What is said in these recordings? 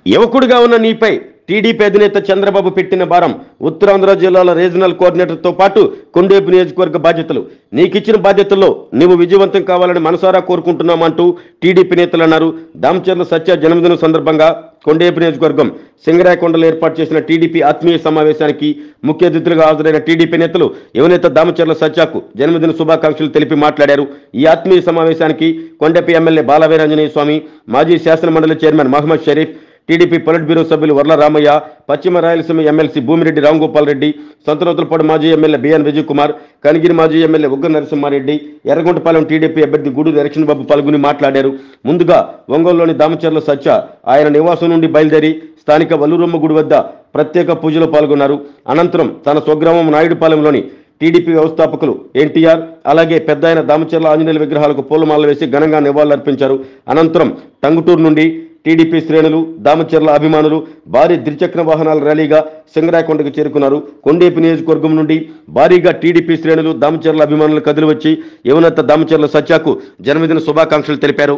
యువకుడిగా ఉన్న నీపై టీడీపీ అధినేత చంద్రబాబు పెట్టిన భారం. ఉత్తరాంధ్ర జిల్లాల రీజనల్ కోఆర్డినేటర్తో పాటు కొండేపు నియోజకవర్గ బాధ్యతలు. నీకిచ్చిన బాధ్యతల్లో నువ్వు విజయవంతం కావాలని మనసారా కోరుకుంటున్నామంటూ టీడీపీ నేతలు అన్నారు. దామచర్ల సత్య జన్మదినం సందర్భంగా కొండేపు నియోజకవర్గం సింగరాయకొండలో ఏర్పాటు చేసిన టీడీపీ ఆత్మీయ సమావేశానికి ముఖ్య అతిథులుగా హాజరైన టీడీపీ నేతలు యువనేత దామచర్ల సత్యకు జన్మదిన శుభాకాంక్షలు తెలిపి మాట్లాడారు. ఈ ఆత్మీయ సమావేశానికి కొండేపు ఎమ్మెల్యే బాలవీరాంజనేయ స్వామి, మాజీ శాసనమండలి chairman Mohammed Sharif, TDP polit bureau సభ్యులు వర్ల రామయ్య, పశ్చిమ రాయలసీమ ఎమ్మెల్సీ భూమిరెడ్డి రాంగోపాల్ రెడ్డి, సంతనూతలపాడు మాజీ ఎమ్మెల్యే బిఎన్ విజయ్ కుమార్, కనిగిరి మాజీ ఎమ్మెల్యే ఉగ్గ నరసింహారెడ్డి, ఎర్రగుంటపాలెం టీడీపీ అభ్యర్థి గూడూరు ఎలక్షన్ బాబు పాల్గొని మాట్లాడారు. ముందుగా ఒంగోలులోని దామచర్ల సత్య ఆయన నివాసం నుండి బయలుదేరి స్థానిక వల్లూరమ్మ గుడి వద్ద ప్రత్యేక పూజలో పాల్గొన్నారు. అనంతరం తన స్వగ్రామం నాయుడుపాలెంలోని టీడీపీ వ్యవస్థాపకులు ఎన్టీఆర్, అలాగే పెద్ద ఆయన దామచర్ల ఆంజనేయుల విగ్రహాలకు పూలమాలలు వేసి ఘనంగా నివాళులర్పించారు. అనంతరం టంగుటూరు నుండి టీడీపీ శ్రేణులు, దామచర్ల అభిమానులు భారీ ద్విచక్ర వాహనాల ర్యాలీగా సింగరాయకొండకు చేరుకున్నారు. కొండేపు నియోజకవర్గం నుండి భారీగా టీడీపీ శ్రేణులు, దామచర్ల అభిమానులు కదిలివచ్చి యువనేత దామచర్ల సత్యకు జన్మదిన శుభాకాంక్షలు తెలిపారు.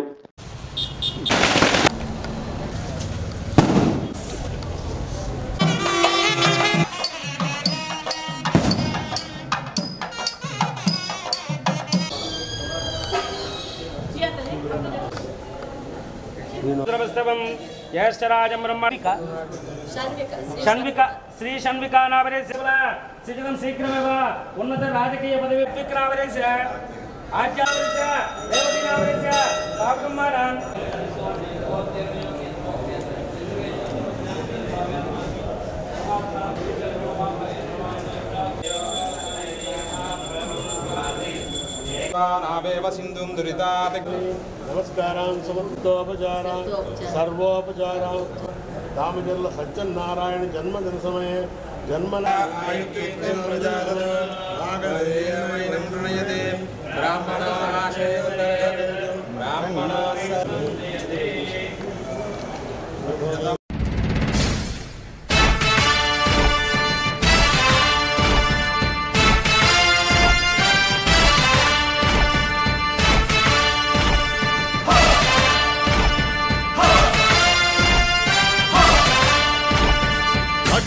ज्येष्ठराजं ब्रह्मणिका श्री षण्विका नावरेस्य शीघ्रं शीघ्रमेव उन्नत राजकीय पदवी नावरेस्य आचार्यस्य देवती नावरेस्य साकुमारान् नावेव सिंधुं दुरितात् नमस्कारान् समर्पितोपचारान् सर्वोपचारान् दामचर्ल सत्यनारायण जन्मदिन समये जन्मना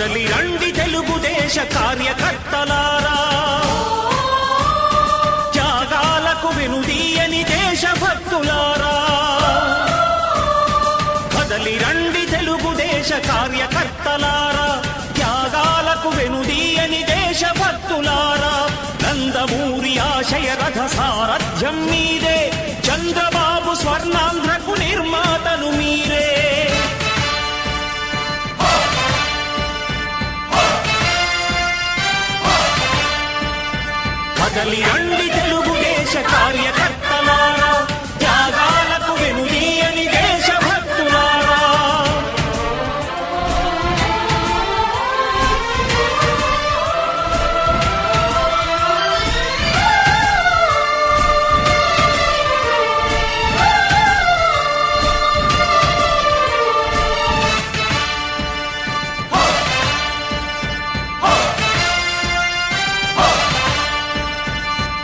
కదలి రండి తెలుగుదేశ కార్యకర్తలారా, త్యాగాలకు వెనుదీయని దేశభక్తులారా. కదలి రండి తెలుగుదేశ కార్యకర్తలారా, త్యాగాలకు వెనుదీయని దేశభక్తులారా. నందమూరి ఆశయ రథ సారథ్యం మీదే, చంద్రబాబు స్వర్ణాంధ్రకు నిర్మాతలు మీరే. కదలి రండి తెలుగుదేశ కార్యకర్తలారా, త్యాగాలకు వెనుదీయని దేశభక్తులారా.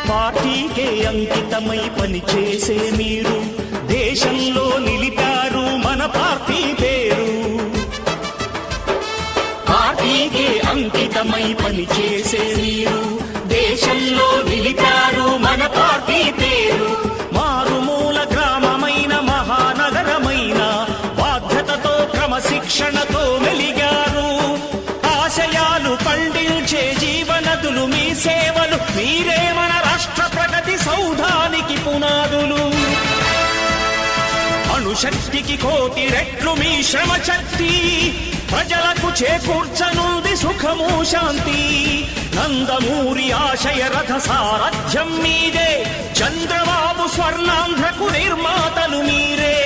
పార్టీకే అంకితమై పనిచేసే మీరు దేశంలో నిలిపారు మన పార్టీ పేరు. పార్టీకే అంకితమై పనిచేసే మీరు దేశంలో నిలిపారు మన పార్టీ పేరు. మారుమూల గ్రామమైన మహానగరమైన బాధ్యతతో క్రమశిక్షణతో మెలిగారు. ఆశయాలు పండించే జీవనదులు మీ సేవలు, మీరే మన రాష్ట్ర ప్రగతి సౌధానికి పునాదులు. అణుశక్తికి కోటి రెట్లు మీ శ్రమ శక్తి, ప్రజలకు చేకూర్చనుంది సుఖము శాంతి. నందమూరి ఆశయ రథ సారథ్యం మీదే, చంద్రబాబు స్వర్ణాంధ్రకు నిర్మాతలు మీరే.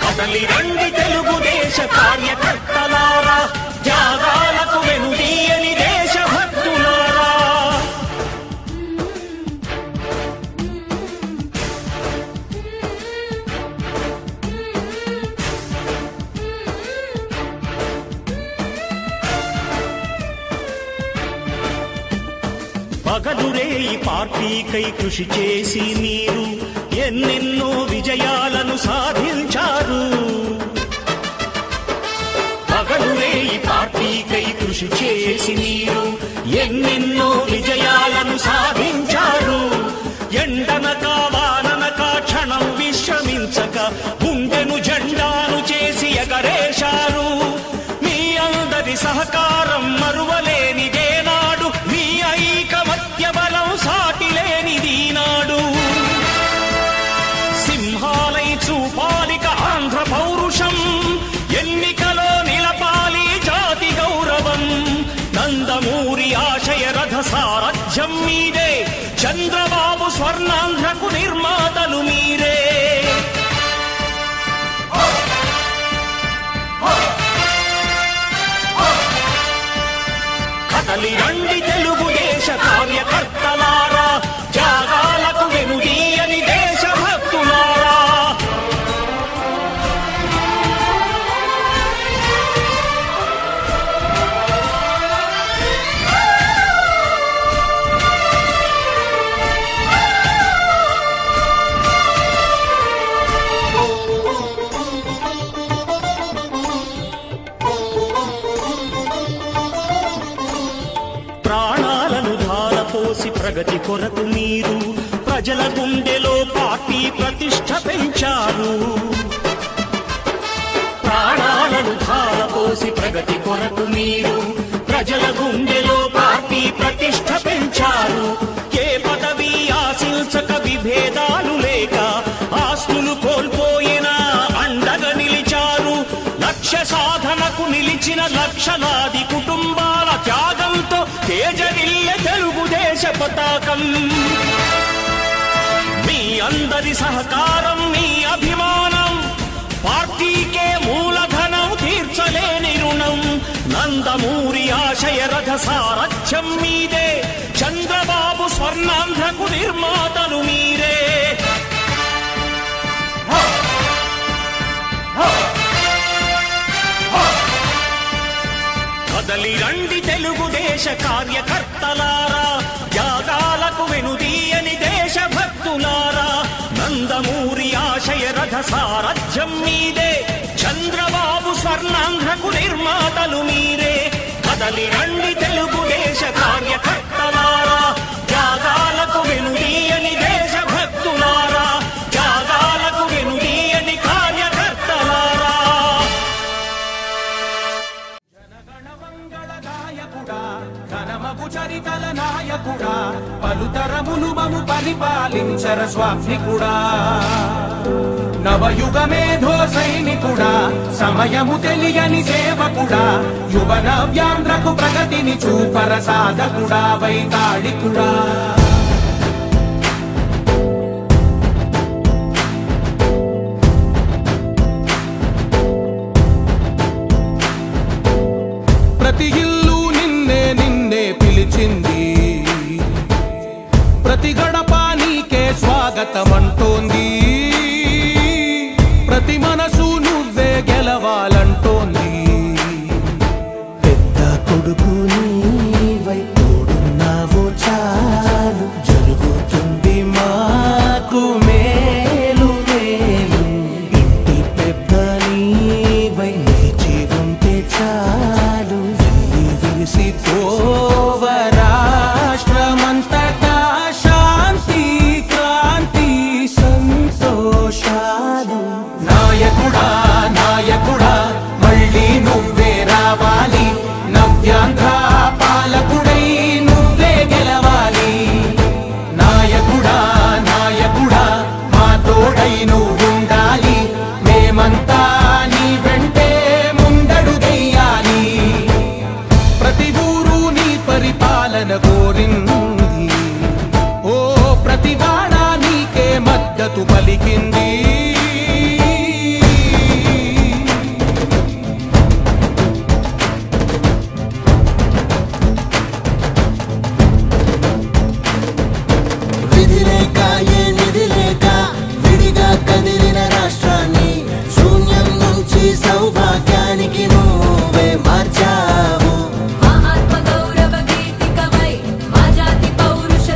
కదలి రండి తెలుగుదేశ కార్యకర్తలారా, త్యాగాలకు వెనుదీయని దేశభక్తులారా. పగలు పగలురేయి పార్టీకై కృషి చేసి మీరు ఎన్నెన్నో విజయాలను సాధించారు. పగలురేయి పార్టీకై కృషి చేసి మీరు ఎన్నెన్నో విజయాలను సాధించారు. ఎండనక వాననక క్షణం విశ్రమించక గుండెను జెండాను చేసి ఎగరేశారు. మీ అందరి సహకారం మరువలేనిదే నాడు, మీ ఐకమత్య బలం సాటిలేనిది నాడు. సింహాలై చూపాలిక ఆంధ్ర పౌరుషం, ఎన్నికలో నిలపాలి జాతి గౌరవం. నందమూరి ఆశయ రథ సారథ్యం మీదే, చంద్రబాబు స్వర్ణాంధ్రకు నిర్మాతలు మీరే. కదలి రండి తెలుగుదేశ కార్యకర్తలారా, త్యాగాలకు వెనుదీయని దేశభక్తులారా. ప్రాణాలను ధారపోసి ప్రగతి కొరకు మీరు ప్రజల గుండెలో పార్టీ ప్రతిష్ఠ పెంచారు. ప్రాణాలను ధారపోసి ప్రగతి కొరకు మీరు ప్రజల గుండెలో పార్టీ ప్రతిష్ఠ పెంచారు. ఏ పదవి ఆశించక విభేదాలు లేక ఆస్తులు కోల్పోయినా అండగా నిలిచారు. లక్ష్య సాధనకు నిలిచిన లక్షలాది కుటుంబాల త్యాగంతో తేజరిల్లె తెలుగుదేశ పతాకం. మీ అందరి సహకారం, మీ అభిమానం పార్టీకే మూలధనం, తీర్చలేని రుణం. నందమూరి ఆశయ రథ సారథ్యం మీదే, చంద్రబాబు స్వర్ణాంధ్రకు నిర్మాతలు మీరే. కదలి రండి తెలుగుదేశ కార్యకర్తలారా, త్యాగాలకు వెనుదీయని దేశభక్తులారా. నందమూరి ఆశయ రథ సారథ్యం మీదే, చంద్రబాబు స్వర్ణాంధ్రకు నిర్మాతలు మీరే. కదలి రండి తెలుగుదేశ కార్యకర్తలారా, త్యాగాలకు వెనుదీయని దేశభక్తులారా. త్యాగాలకు వెనుదీయని కార్యకర్తలారా. ఘనమగు చరితల నాయకుడా, పలుతరములు మము పరిపాలించర స్వామికుడా. నవయుగ మేధో సైనికుడా, సమయము తెలియని సేవకుడా, యువ నవ్యాంధ్రకు ప్రగతిని చూపర సాధకుడా, వైతాళికుడా. ప్రతి ఇల్లు నిన్నే నిన్నే పిలిచింది, ప్రతి గడప నీకే స్వాగతమంటోంది. ప్రతి మనసు నువ్వే గెలవాలంటోంది. పెద్ద కొడుకు నీవై తోడున్నావో చాలు, జరుగుతుంది మాకు మేలు మేలు. ఇంటి పెద్ద నీవై నిలిచి ఉంటే చాలు, వెళ్ళి విలిసి తోవ రాష్ట్రమంతటా శాంతి క్రాంతి సంతోషాలు. నాయకుడా నాయకుడా, మళ్ళీ నువ్వే రావాలి. నవ్యాంధ్ర పాలకుడై నువ్వే గెలవాలి. నాయకుడా నాయకుడా, మా తోడై నువ్వుండాలి. మేమంతా నీ వెంటే ముందడుగెయ్యాలి. ప్రతి ఊరు నీ పరిపాలన కోరింది, ఓ ప్రతి వాడ నీకే మద్దతు పలికింది. విధిలేక ఏ నిధిలేక విడిగా కదిలిన రాష్ట్రాన్ని శూన్యం నుంచి సౌభాగ్యానికి నువ్వే మార్చావు. మా ఆత్మ గౌరవ గీతికవై, మా జాతి పౌరుష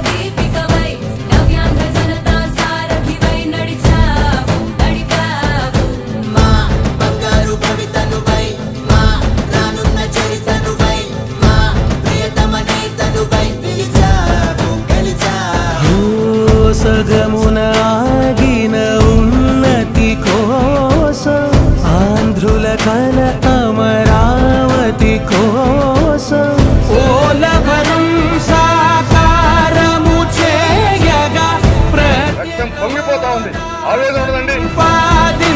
స్వర్గమున ఆగిన ఉన్నతి కోసం ఆంధ్రుల కల అమరావతి కోసం ఓలవరం సాకారము చేయగా పొంగిపోతా ఉంది ఆవేదన ఉందండి పాదించగరేపటి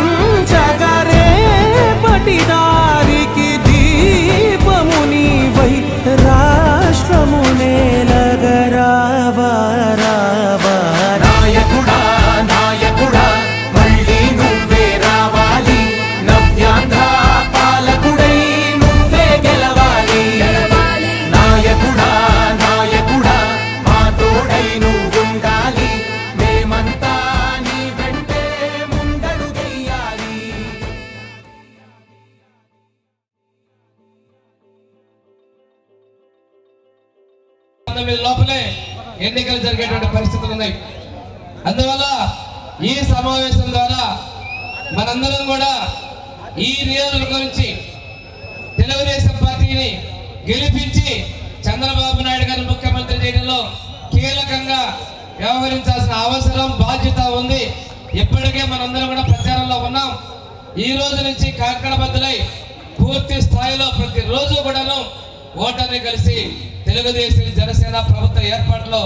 దారికి దీపము నీవై రాష్ట్రము నేలగరావా రావా నాయకుడా నాయకుడా మళ్ళీ నువ్వే రావాలి నవ్యాంధ్ర పాలకుడై నువ్వే గెలవాలి నాయకుడా నాయకుడా మా తోడై నువ్వుండాలి మేమంతా నీ వెంటే ముందడుగెయ్యాలి లోపలే ఎన్నికలు జరిగేటువంటి పరిస్థితులు ఉన్నాయి. అందువల్ల ఈ సమావేశం ద్వారా మనందరం కూడా ఈ నియోజకవర్గం నుంచి తెలుగుదేశం పార్టీని గెలిపించి చంద్రబాబు నాయుడు గారిని ముఖ్యమంత్రి చేయడంలో కీలకంగా వ్యవహరించాల్సిన అవసరం బాధ్యత ఉంది. ఇప్పటికే మనందరం కూడా ప్రచారంలో ఉన్నాం. ఈ రోజు నుంచి కాకడబద్దలై పూర్తి స్థాయిలో ప్రతిరోజు కూడాను ఓటర్ని కలిసి తెలుగుదేశం జనసేన ప్రభుత్వ ఏర్పాటులో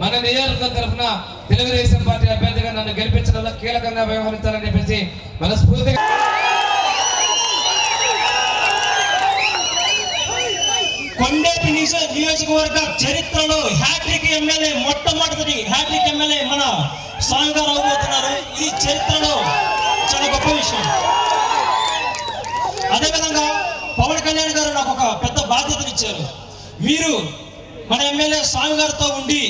మన నియోజకవర్గం తరఫున తెలుగుదేశం పార్టీ అభ్యర్థిగా నన్ను గెలిపించడంలో కీలకంగా వ్యవహరించాలని చెప్పేసి మనస్ఫూర్తిగా కొండేపి నియోజకవర్గ చరిత్రలో హ్యాట్రిక్ ఎమ్మెల్యే మొట్టమొదటి హ్యాట్రిక్ ఎమ్మెల్యే మన స్వామి గారు అవబోతున్నారు. ఇది చరిత్రలో చాలా గొప్ప విషయం. అదేవిధంగా పవన్ కళ్యాణ్ గారు నాకు ఒక పెద్ద బాధ్యతనిచ్చారు. మీరు మన ఎమ్మెల్యే స్వామి గారితో ఉండి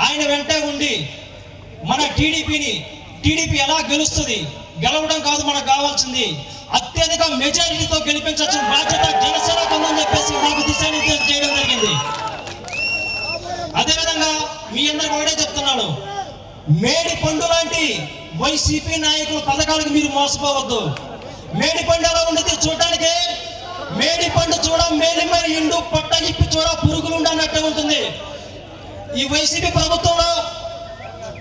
ఆయన వెంటే ఉండి మన టీడీపీ ఎలా గెలుస్తుంది, గెలవడం కాదు మనకు కావాల్సింది అత్యధిక మెజారిటీతో గెలిపించాల్సిన బాధ్యత జనసేనకు ఉందని చెప్పేసి మాకు దిశానిర్దేశం చేయడం జరిగింది. అదేవిధంగా మీ అందరికి ఒకటే చెప్తున్నాను, మేడి పండు లాంటి వైసీపీ నాయకుల పథకాలకు మీరు మోసపోవద్దు. మేడి పండు ఎలా ఉండేది చూడటానికి, మేడి పండు చూడ మేలిమై ఇండు పట్ట ఇప్పి చూడ పురుగులు ఉండన్నట్టే ఉంటుంది. ఈ వైసీపీ ప్రభుత్వంలో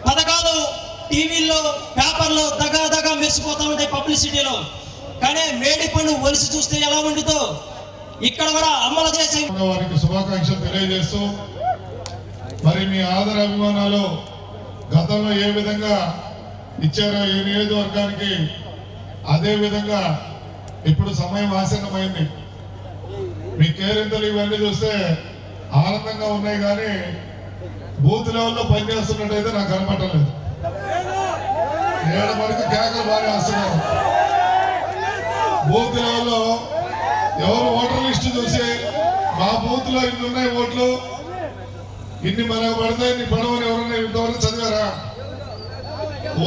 పథకాలు టీవీల్లో పేపర్లో దగా మెరిసిపోతూ ఉంటాయి పబ్లిసిటీలో. కానీ మేడి పండు ఒలిసి చూస్తే ఎలా ఉండితో ఇక్కడ కూడా అమలు చేసే వారికి శుభాకాంక్షలు తెలియజేస్తూ, మరి మీ ఆదర అభిమానాలు గతంలో ఏ విధంగా ఇచ్చారో ఈ నియోజకవర్గానికి అదే విధంగా ఇప్పుడు సమయం ఆసన్నమైంది. మీ కేరింతలు ఇవన్నీ చూస్తే ఆనందంగా ఉన్నాయి, కానీ బూత్ లెవెల్లో పనిచేస్తున్నట్టయితే నాకు కనపడలేదు. 7 వరకు కేకలు బాగా వస్తున్నారు. బూత్ లెవెల్లో ఎవరు ఓటర్ లిస్టు చూసి మా బూత్ లో ఇన్ని ఉన్నాయి ఓట్లు, ఇన్ని మనకు పడతాయి, ఇన్ని పడవని ఎవరన్నా ఇంతవరకు చదివారా?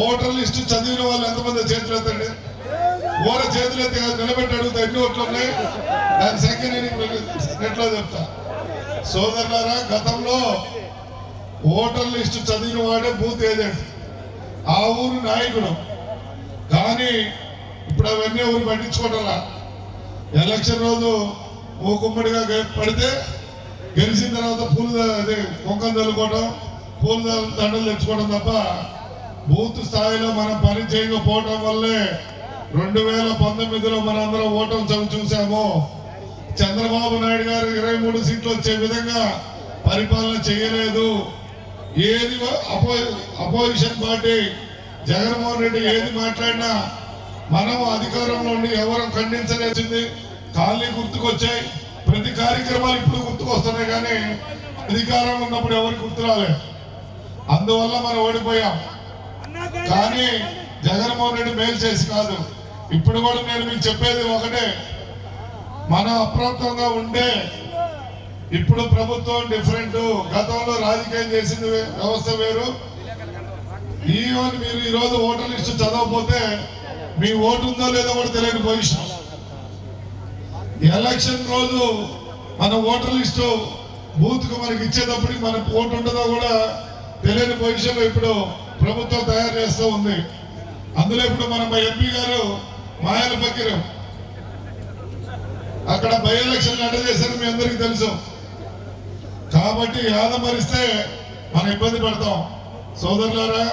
ఓటర్ లిస్టు చదివిన వాళ్ళు ఎంతమంది చేతులు ఎత్తండి. చేతులు ఎత్తి నిలబెట్టి అడుగుతా ఎన్ని ఓట్లు ఉన్నాయి, దాని సంఖ్య నేను నెట్లో చెప్తా. సోదరులారా, గతంలో ఓటర్ లిస్టు చదివిన వాడే బూత్ ఏజెంట్, ఆ ఊరు నాయకుడు. కానీ ఇప్పుడు అవన్నీ ఊరు పట్టించుకోవటంలా. ఎలక్షన్ రోజు మూకుమ్మడిగా పడితే గెలిచిన తర్వాత పూలు అదే కుంకం చల్లుకోవడం, పూల దండలు తెచ్చుకోవడం తప్ప బూత్ స్థాయిలో మనం పని చేయకపోవటం వల్లే 2019లో మనందరం ఓటమి చవి చూసాము. చంద్రబాబు నాయుడు గారు 23 సీట్లు వచ్చే విధంగా పరిపాలన చేయలేదు. ఏది అపోజిషన్ పార్టీ జగన్మోహన్ రెడ్డి ఏది మాట్లాడినా మనం అధికారంలో ఉండి ఎవరు ఖండించలేసింది. ఖాళీ గుర్తుకొచ్చాయి, ప్రతి కార్యక్రమాలు ఇప్పుడు గుర్తుకొస్తున్నాయి, కానీ అధికారం ఉన్నప్పుడు ఎవరికి గుర్తు రాలేదు. అందువల్ల మనం ఓడిపోయాం. కానీ జగన్మోహన్ రెడ్డి మేలు చేసి కాదు. ఇప్పుడు కూడా నేను మీకు చెప్పేది ఒకటే, మనం అప్రాప్తంగా ఉండే ఇప్పుడు ప్రభుత్వం డిఫరెంట్. గతంలో రాజకీయం చేసింది వ్యవస్థ వేరు. ఈవెన్ మీరు ఈరోజు ఓటర్ లిస్టు చదవకపోతే మీ ఓటు ఉందో లేదో కూడా తెలియని పొజిషన్. ఎలక్షన్ రోజు మన ఓటర్ లిస్టు బూత్ కు మనకి ఇచ్చేటప్పటికి మన ఓటు ఉంటుందో కూడా తెలియని పొజిషన్ లో ఇప్పుడు ప్రభుత్వం తయారు చేస్తూ ఉంది. అందులో ఇప్పుడు మన ఎంపీ గారు మాయల పక్కిరం అక్కడ బై ఎలక్షన్ అటెండ్ చేశారు, మీ అందరికీ తెలుసు. కాబట్టి ఆదమరిస్తే మనం ఇబ్బంది పడతాం. సోదరులారా,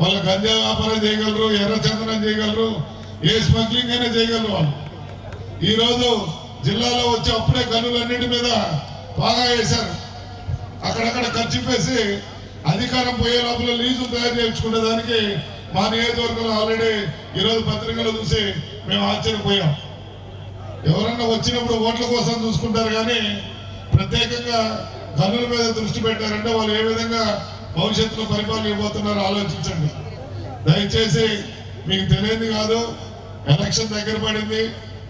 వాళ్ళ గంజా వ్యాపారం చేయగలరు, ఎర్రచందనం చేయగలరు, ఏ స్మగ్లింగ్ అయినా చేయగలరు వాళ్ళు. ఈరోజు జిల్లాలో వచ్చి అప్పుడే గనులన్నింటి మీద బాగా వేశారు. అక్కడక్కడ ఖర్చు వేసి అధికారం పోయే లోపల లీజు తయారు చేయించుకునే దానికి మా నియోజకవర్గంలో ఆల్రెడీ ఈరోజు పత్రికలు చూసి మేము ఆశ్చర్యపోయాం. ఎవరన్నా వచ్చినప్పుడు ఓట్ల కోసం చూసుకుంటారు కానీ ప్రత్యేకంగా గనుల మీద దృష్టి పెట్టారంటే వాళ్ళు ఏ విధంగా భవిష్యత్తులో పరిపాలన ఇవ్వబోతున్నారో ఆలోచించండి. దయచేసి మీకు తెలియదు కాదు, ఎలక్షన్ దగ్గర పడింది.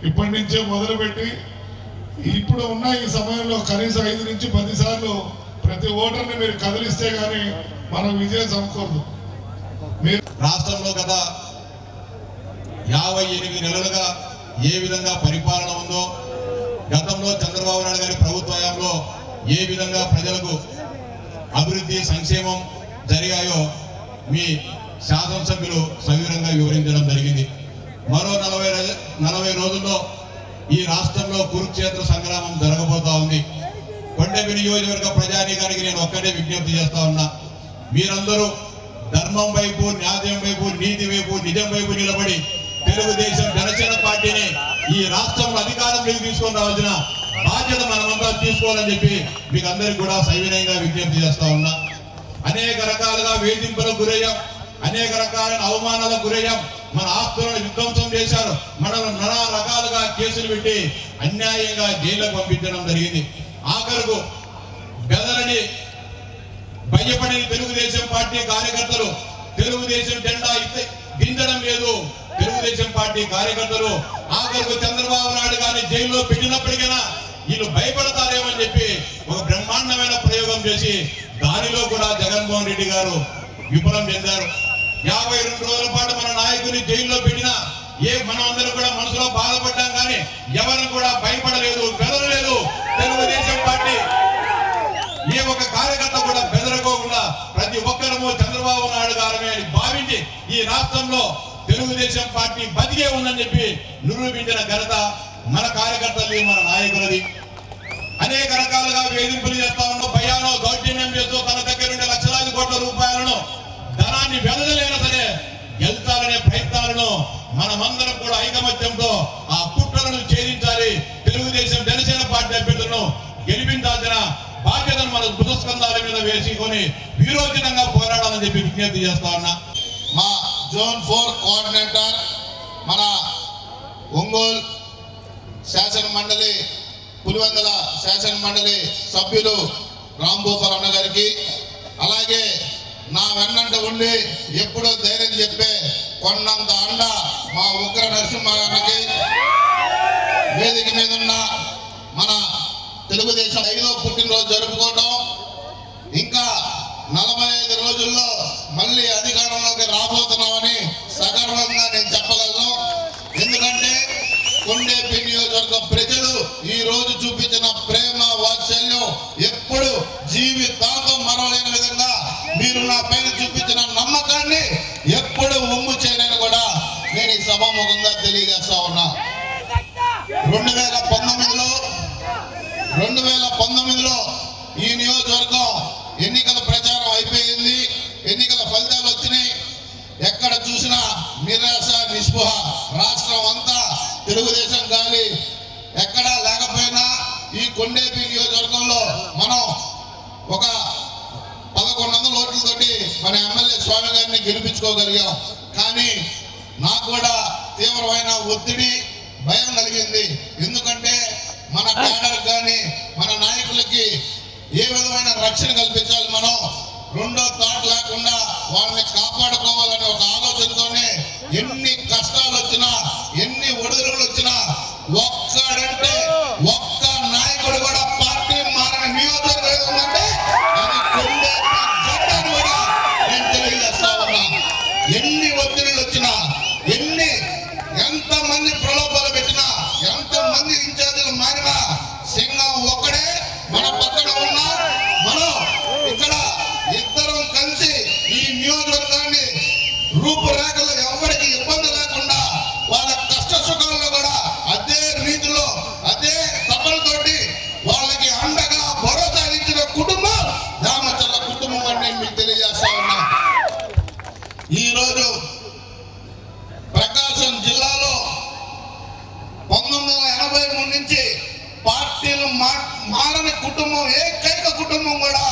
ఇప్పటి నుంచే మొదలుపెట్టి ఇప్పుడు ఉన్న ఈ సమయంలో కనీసం 5 నుంచి 10 సార్లు ప్రతి ఓటర్ని మీరు కదిలిస్తే గానీ మనం విజయం సమకూరదు. రాష్ట్రంలో గత 58 నెలలుగా ఏ విధంగా పరిపాలన ఉందో, గతంలో చంద్రబాబు నాయుడు గారి ప్రభుత్వ హయాంలో ఏ విధంగా ప్రజలకు అభివృద్ధి సంక్షేమం జరిగాయో మీ శాసనసభ్యులు సవివరంగా వివరించడం జరిగింది. మరో 40 రోజుల్లో ఈ రాష్ట్రంలో కురుక్షేత్ర సంగ్రామం జరగబోతా ఉంది. కొండపి నియోజకవర్గ ప్రజానీకానికి నేను ఒక్కటే విజ్ఞప్తి చేస్తా ఉన్నా, మీరందరూ ధర్మం వైపు, న్యాయం వైపు, నీతి వైపు, నిజం వైపు నిలబడి తెలుగుదేశం జనసేన పార్టీని ఈ రాష్ట్రంలో అధికారంలోకి తీసుకొని రావాల్సిన బాధ్యత మనమంతా తీసుకోవాలని చెప్పి మీకు అందరికి కూడా సవినయంగా విజ్ఞప్తి చేస్తా ఉన్నా. అనేక రకాలుగా వేధింపులకు గురయ్యాం, అనేక రకాలైన అవమానాలకు గురయ్యాం, మన ఆస్తులను విధ్వంసం చేశారు, మనల్ని నానా రకాలుగా కేసులు పెట్టి అన్యాయంగా జైలుకు పంపించడం జరిగింది. ఆఖరుకు బెదరని భయపడి తెలుగుదేశం పార్టీ కార్యకర్తలు తెలుగుదేశం జెండా దించడం లేదు. తెలుగుదేశం పార్టీ కార్యకర్తలు ఆఖరుకు చంద్రబాబు నాయుడు గారిని జైల్లో పెట్టినప్పటికైనా వీళ్ళు భయపడతారేమని చెప్పి ఒక బ్రహ్మాండమైన ప్రయోగం చేసి దానిలో కూడా జగన్మోహన్ రెడ్డి గారు విఫలం చెందారు. 52 రోజుల పాటు మన నాయకుని జైల్లో పెట్టినా మనం అందరం కూడా మనసులో బాధపడ్డాం కానీ ఎవరు కూడా భయపడలేదు, బెదరలేదు. తెలుగుదేశం పార్టీ ఏ ఒక్క కార్యకర్త కూడా బెదరకోకుండా ప్రతి ఒక్కరము చంద్రబాబు నాయుడు గారమే అని భావించి ఈ రాష్ట్రంలో తెలుగుదేశం పార్టీ బతికే ఉందని చెప్పి నిరూపించిన ఘనత మన కార్యకర్తలది, మన నాయకులది. అనేక రకాలుగా వేధింపులు చేస్తా ఉన్న భయానో దౌర్జన్యం చేస్తూ తన దగ్గర ఉండే లక్షలాది కోట్ల రూపాయలను ధనాన్ని వెదజలైనా సరే గెలుచాలనే ప్రయత్నాలను మనమందరం కూడా ఐకమత్యంతో ఆ కుట్రలను ఛేదించాలి. తెలుగుదేశం జనసేన పార్టీ అభ్యర్థులను గెలిపించాల్సిన బాధ్యతను మన భుజస్కంధాల మీద వేసుకొని వీరోచితంగా పోరాడాలని చెప్పి విజ్ఞప్తి చేస్తా ఉన్నా. మా జోన్ 4 కోఆర్డినేటర్ మన ఒంగోలు శాసన మండలి, పులివెందుల శాసన మండలి సభ్యులు రాంభూపాల్ అన్న గారికి, అలాగే నా వెన్నంట ఉండి ఎప్పుడో ధైర్యం చెప్పే కొండంత అండ మా ఉగ్ర నరసింహకి, వేదిక మీద ఉన్న మన తెలుగుదేశం 5వ పుట్టినరోజు జరుపుకోవడం, ఇంకా 45 రోజుల్లో మళ్ళీ అధికారంలోకి రాబోతున్నామని సగర్వంగా నేను చెప్పగలను. ఎందుకంటే కొండేపి నియోజకవర్గ ప్రజలు ఈ రోజు చూపించిన ప్రేమ వాత్సల్యం ఎప్పుడు జీవితాంతం మరవలేని విధంగా మీరు నా పైన చూపించిన నమ్మకాన్ని ఎప్పుడు ఒమ్ము చేయలేని కూడా నేను ఈ సభాముఖంగా తెలియజేస్తా ఉన్నా. 2019లో ఈ నియోజకవర్గం ఎన్నికల ప్రచారం అయిపోయింది, ఎన్నికల ఫలితాలు వచ్చినాయి. ఎక్కడ చూసినా నిరాశ నిస్పృహ, రాష్ట్రం అంతా తెలుగుదేశం గాలి. ఎక్కడా లేకపోయినా ఈ కొండేపి నియోజకవర్గంలో మనం ఒక 1100 ఓట్లతోటి మన ఎమ్మెల్యే స్వామి గారిని గెలిపించుకోగలిగాం. కానీ నాకు కూడా తీవ్రమైన ఒత్తిడి, భయం కలిగింది. ఎందుకంటే మన క్యాడర్ కానీ మన నాయకులకి ఏ విధమైన రక్షణ కల్పించాలి, మనం రెండో థాట్ లేకుండా వాళ్ళని కాపాడుకోవాలనే ఒక ఆలోచనతోనే ఎన్ని కష్టాలు వచ్చినా, ఎన్ని ఒడిదుడుకులు వచ్చినా ఒక్కడంటే ఒక్క నాయకుడు కూడా పార్టీ మారిన నియోజకవర్గం ఉందంటే అది కొండేపి జెండాను కూడా నేను తెలియజేస్తా ఉన్నా. ఎన్ని ఒత్తిడిలు వచ్చినా, ఎంతమంది ప్రలోభాలు పెట్టినా, ఎంతమంది ఇన్ఛార్జీలు మారినా సింగం ఒక్కడే మన పక్కన ఉన్నా. మనం ఇక్కడ ఇద్దరం కలిసి ఈ నియోజకవర్గాన్ని రూపురేఖలు ఎవరికి ఇబ్బంది లేకుండా వాళ్ళ కష్ట సుఖాల్లో కూడా అదే రీతిలో అదే తపనతోటి వాళ్ళకి అండగా భరోసా ఇచ్చిన కుటుంబం దామచర్ల కుటుంబం అని నేను మీకు తెలియజేస్తా ఉన్నా. ఈరోజు ప్రకాశం జిల్లాలో 1983 నుంచి పార్టీలు మారని కుటుంబం, ఏకైక కుటుంబం కూడా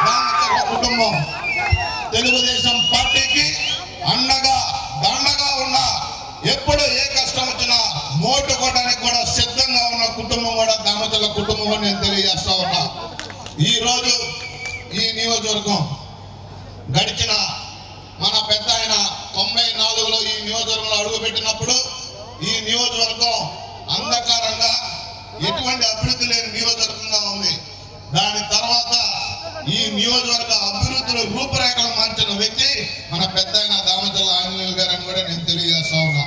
దామచర్ల కుటుంబం. తెలుగుదేశం పార్టీకి అండగా దండగా ఉన్న, ఎప్పుడు ఏ కష్టం వచ్చినా మోటు కొట్టడానికి కూడా సిద్ధంగా ఉన్న కుటుంబం కూడా దామచర్ల కుటుంబం అని నేను తెలియజేస్తా ఉన్నా. ఈరోజు ఈ నియోజకవర్గం గడిచిన మన పెద్ద ఆయన 94లో ఈ నియోజకవర్గంలో అడుగుపెట్టినప్పుడు ఈ నియోజకవర్గం అంధకారంగా ఎటువంటి అభివృద్ధి లేని నియోజకవర్గంగా ఉంది. దాని తర్వాత ఈ నియోజకవర్గ అభివృద్ధిలో రూపురేఖలు మార్చిన వ్యక్తి మన పెద్ద ఆయన దామచర్ల ఆంజనేయులు గారు అని కూడా నేను తెలియజేస్తా ఉన్నా.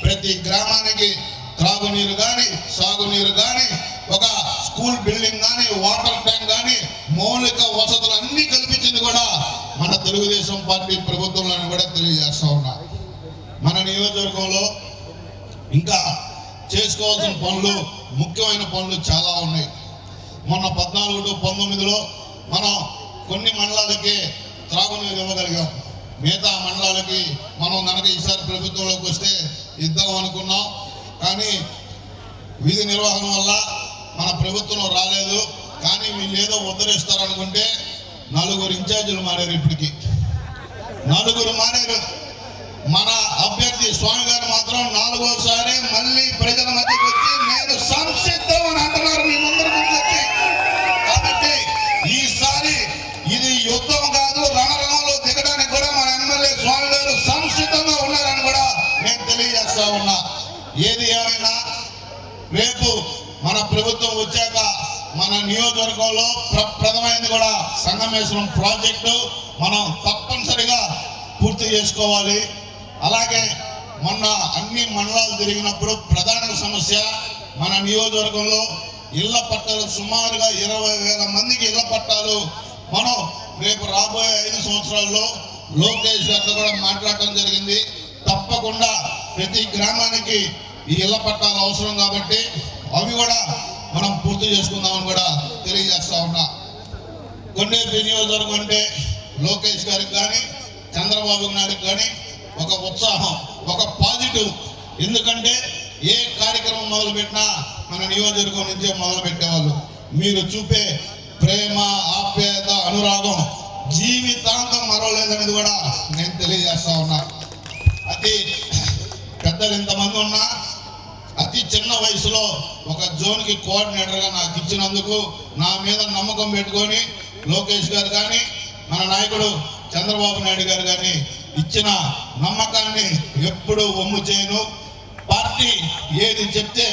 ప్రతి గ్రామానికి త్రాగునీరు కానీ, సాగునీరు కానీ, ఒక స్కూల్ బిల్డింగ్ కానీ, వాటర్ ట్యాంక్ కానీ, మౌలిక వసతులు అన్ని కల్పించింది కూడా మన తెలుగుదేశం పార్టీ ప్రభుత్వంలో కూడా తెలియజేస్తా ఉన్నా. మన నియోజకవర్గంలో ఇంకా చేసుకోవాల్సిన పనులు, ముఖ్యమైన పనులు చాలా ఉన్నాయి. మొన్న 14-19లో మనం కొన్ని మండలాలకి త్రాగునీరు ఇవ్వగలిగాం. మిగతా మండలాలకి మనం కనుక ఈసారి ప్రభుత్వంలోకి వస్తే ఇద్దాం అనుకున్నాం. కానీ విధి నిర్వహణ వల్ల మన ప్రభుత్వం రాలేదు. కానీ వీళ్ళు ఏదో ఉద్ధరిస్తారనుకుంటే 4 ఇన్ఛార్జీలు మారారు. ఇప్పటికి 4 మారారు. మన అభ్యర్థి స్వామి గారు మాత్రం 4వసారి మళ్ళీ ప్రజల మధ్యకి వచ్చి నేను సంసిద్ధం అని అంటున్నారు మీ ముందర వచ్చి. కాబట్టి ఈసారి ఇది యుద్ధం కాదు, రణరంగంలో దిగడానికి కూడా మన ఎమ్మెల్యే స్వామి గారు సంసిద్ధంగా ఉన్నారని కూడా నేను తెలియజేస్తా ఉన్నా. ఏది ఏమైనా రేపు మన ప్రభుత్వం వచ్చాక మన నియోజకవర్గంలో ప్రథమైంది కూడా సంగమేశ్వరం ప్రాజెక్టు మనం తప్పనిసరిగా పూర్తి చేసుకోవాలి. అలాగే మొన్న అన్ని మండలాలు తిరిగినప్పుడు ప్రధాన సమస్య మన నియోజకవర్గంలో ఇళ్ల పట్టాలు సుమారుగా 20,000 మందికి ఇళ్ల పట్టాలు మనం రేపు రాబోయే 5 సంవత్సరాల్లో లోకేష్ గారితో కూడా మాట్లాడటం జరిగింది. తప్పకుండా ప్రతి గ్రామానికి ఈ ఇళ్ల పట్టాలు అవసరం కాబట్టి అవి కూడా మనం పూర్తి చేసుకుందామని కూడా తెలియజేస్తా ఉన్నా. కొండేపి నియోజకవర్గం అంటే లోకేష్ గారికి కానీ, చంద్రబాబు నాయుడుకి కానీ ఒక ఉత్సాహం, ఒక పాజిటివ్. ఎందుకంటే ఏ కార్యక్రమం మొదలుపెట్టినా మన నియోజకవర్గం నుంచే మొదలు పెట్టేవాళ్ళు. మీరు చూపే ప్రేమ, ఆప్యాయత, అనురాగం జీవితాంతం మరవలేదనేది కూడా నేను తెలియజేస్తా ఉన్నా. అతి పెద్దలు ఇంతమంది ఉన్నా అతి చిన్న వయసులో ఒక జోన్కి కోఆర్డినేటర్గా నాకు ఇచ్చినందుకు నా మీద నమ్మకం పెట్టుకొని లోకేష్ గారు కానీ, మన నాయకుడు చంద్రబాబు నాయుడు గారు కానీ ఇచ్చిన నమ్మకాన్ని ఎప్పుడూ వమ్ము చేయను. పార్టీ ఏది చెప్తే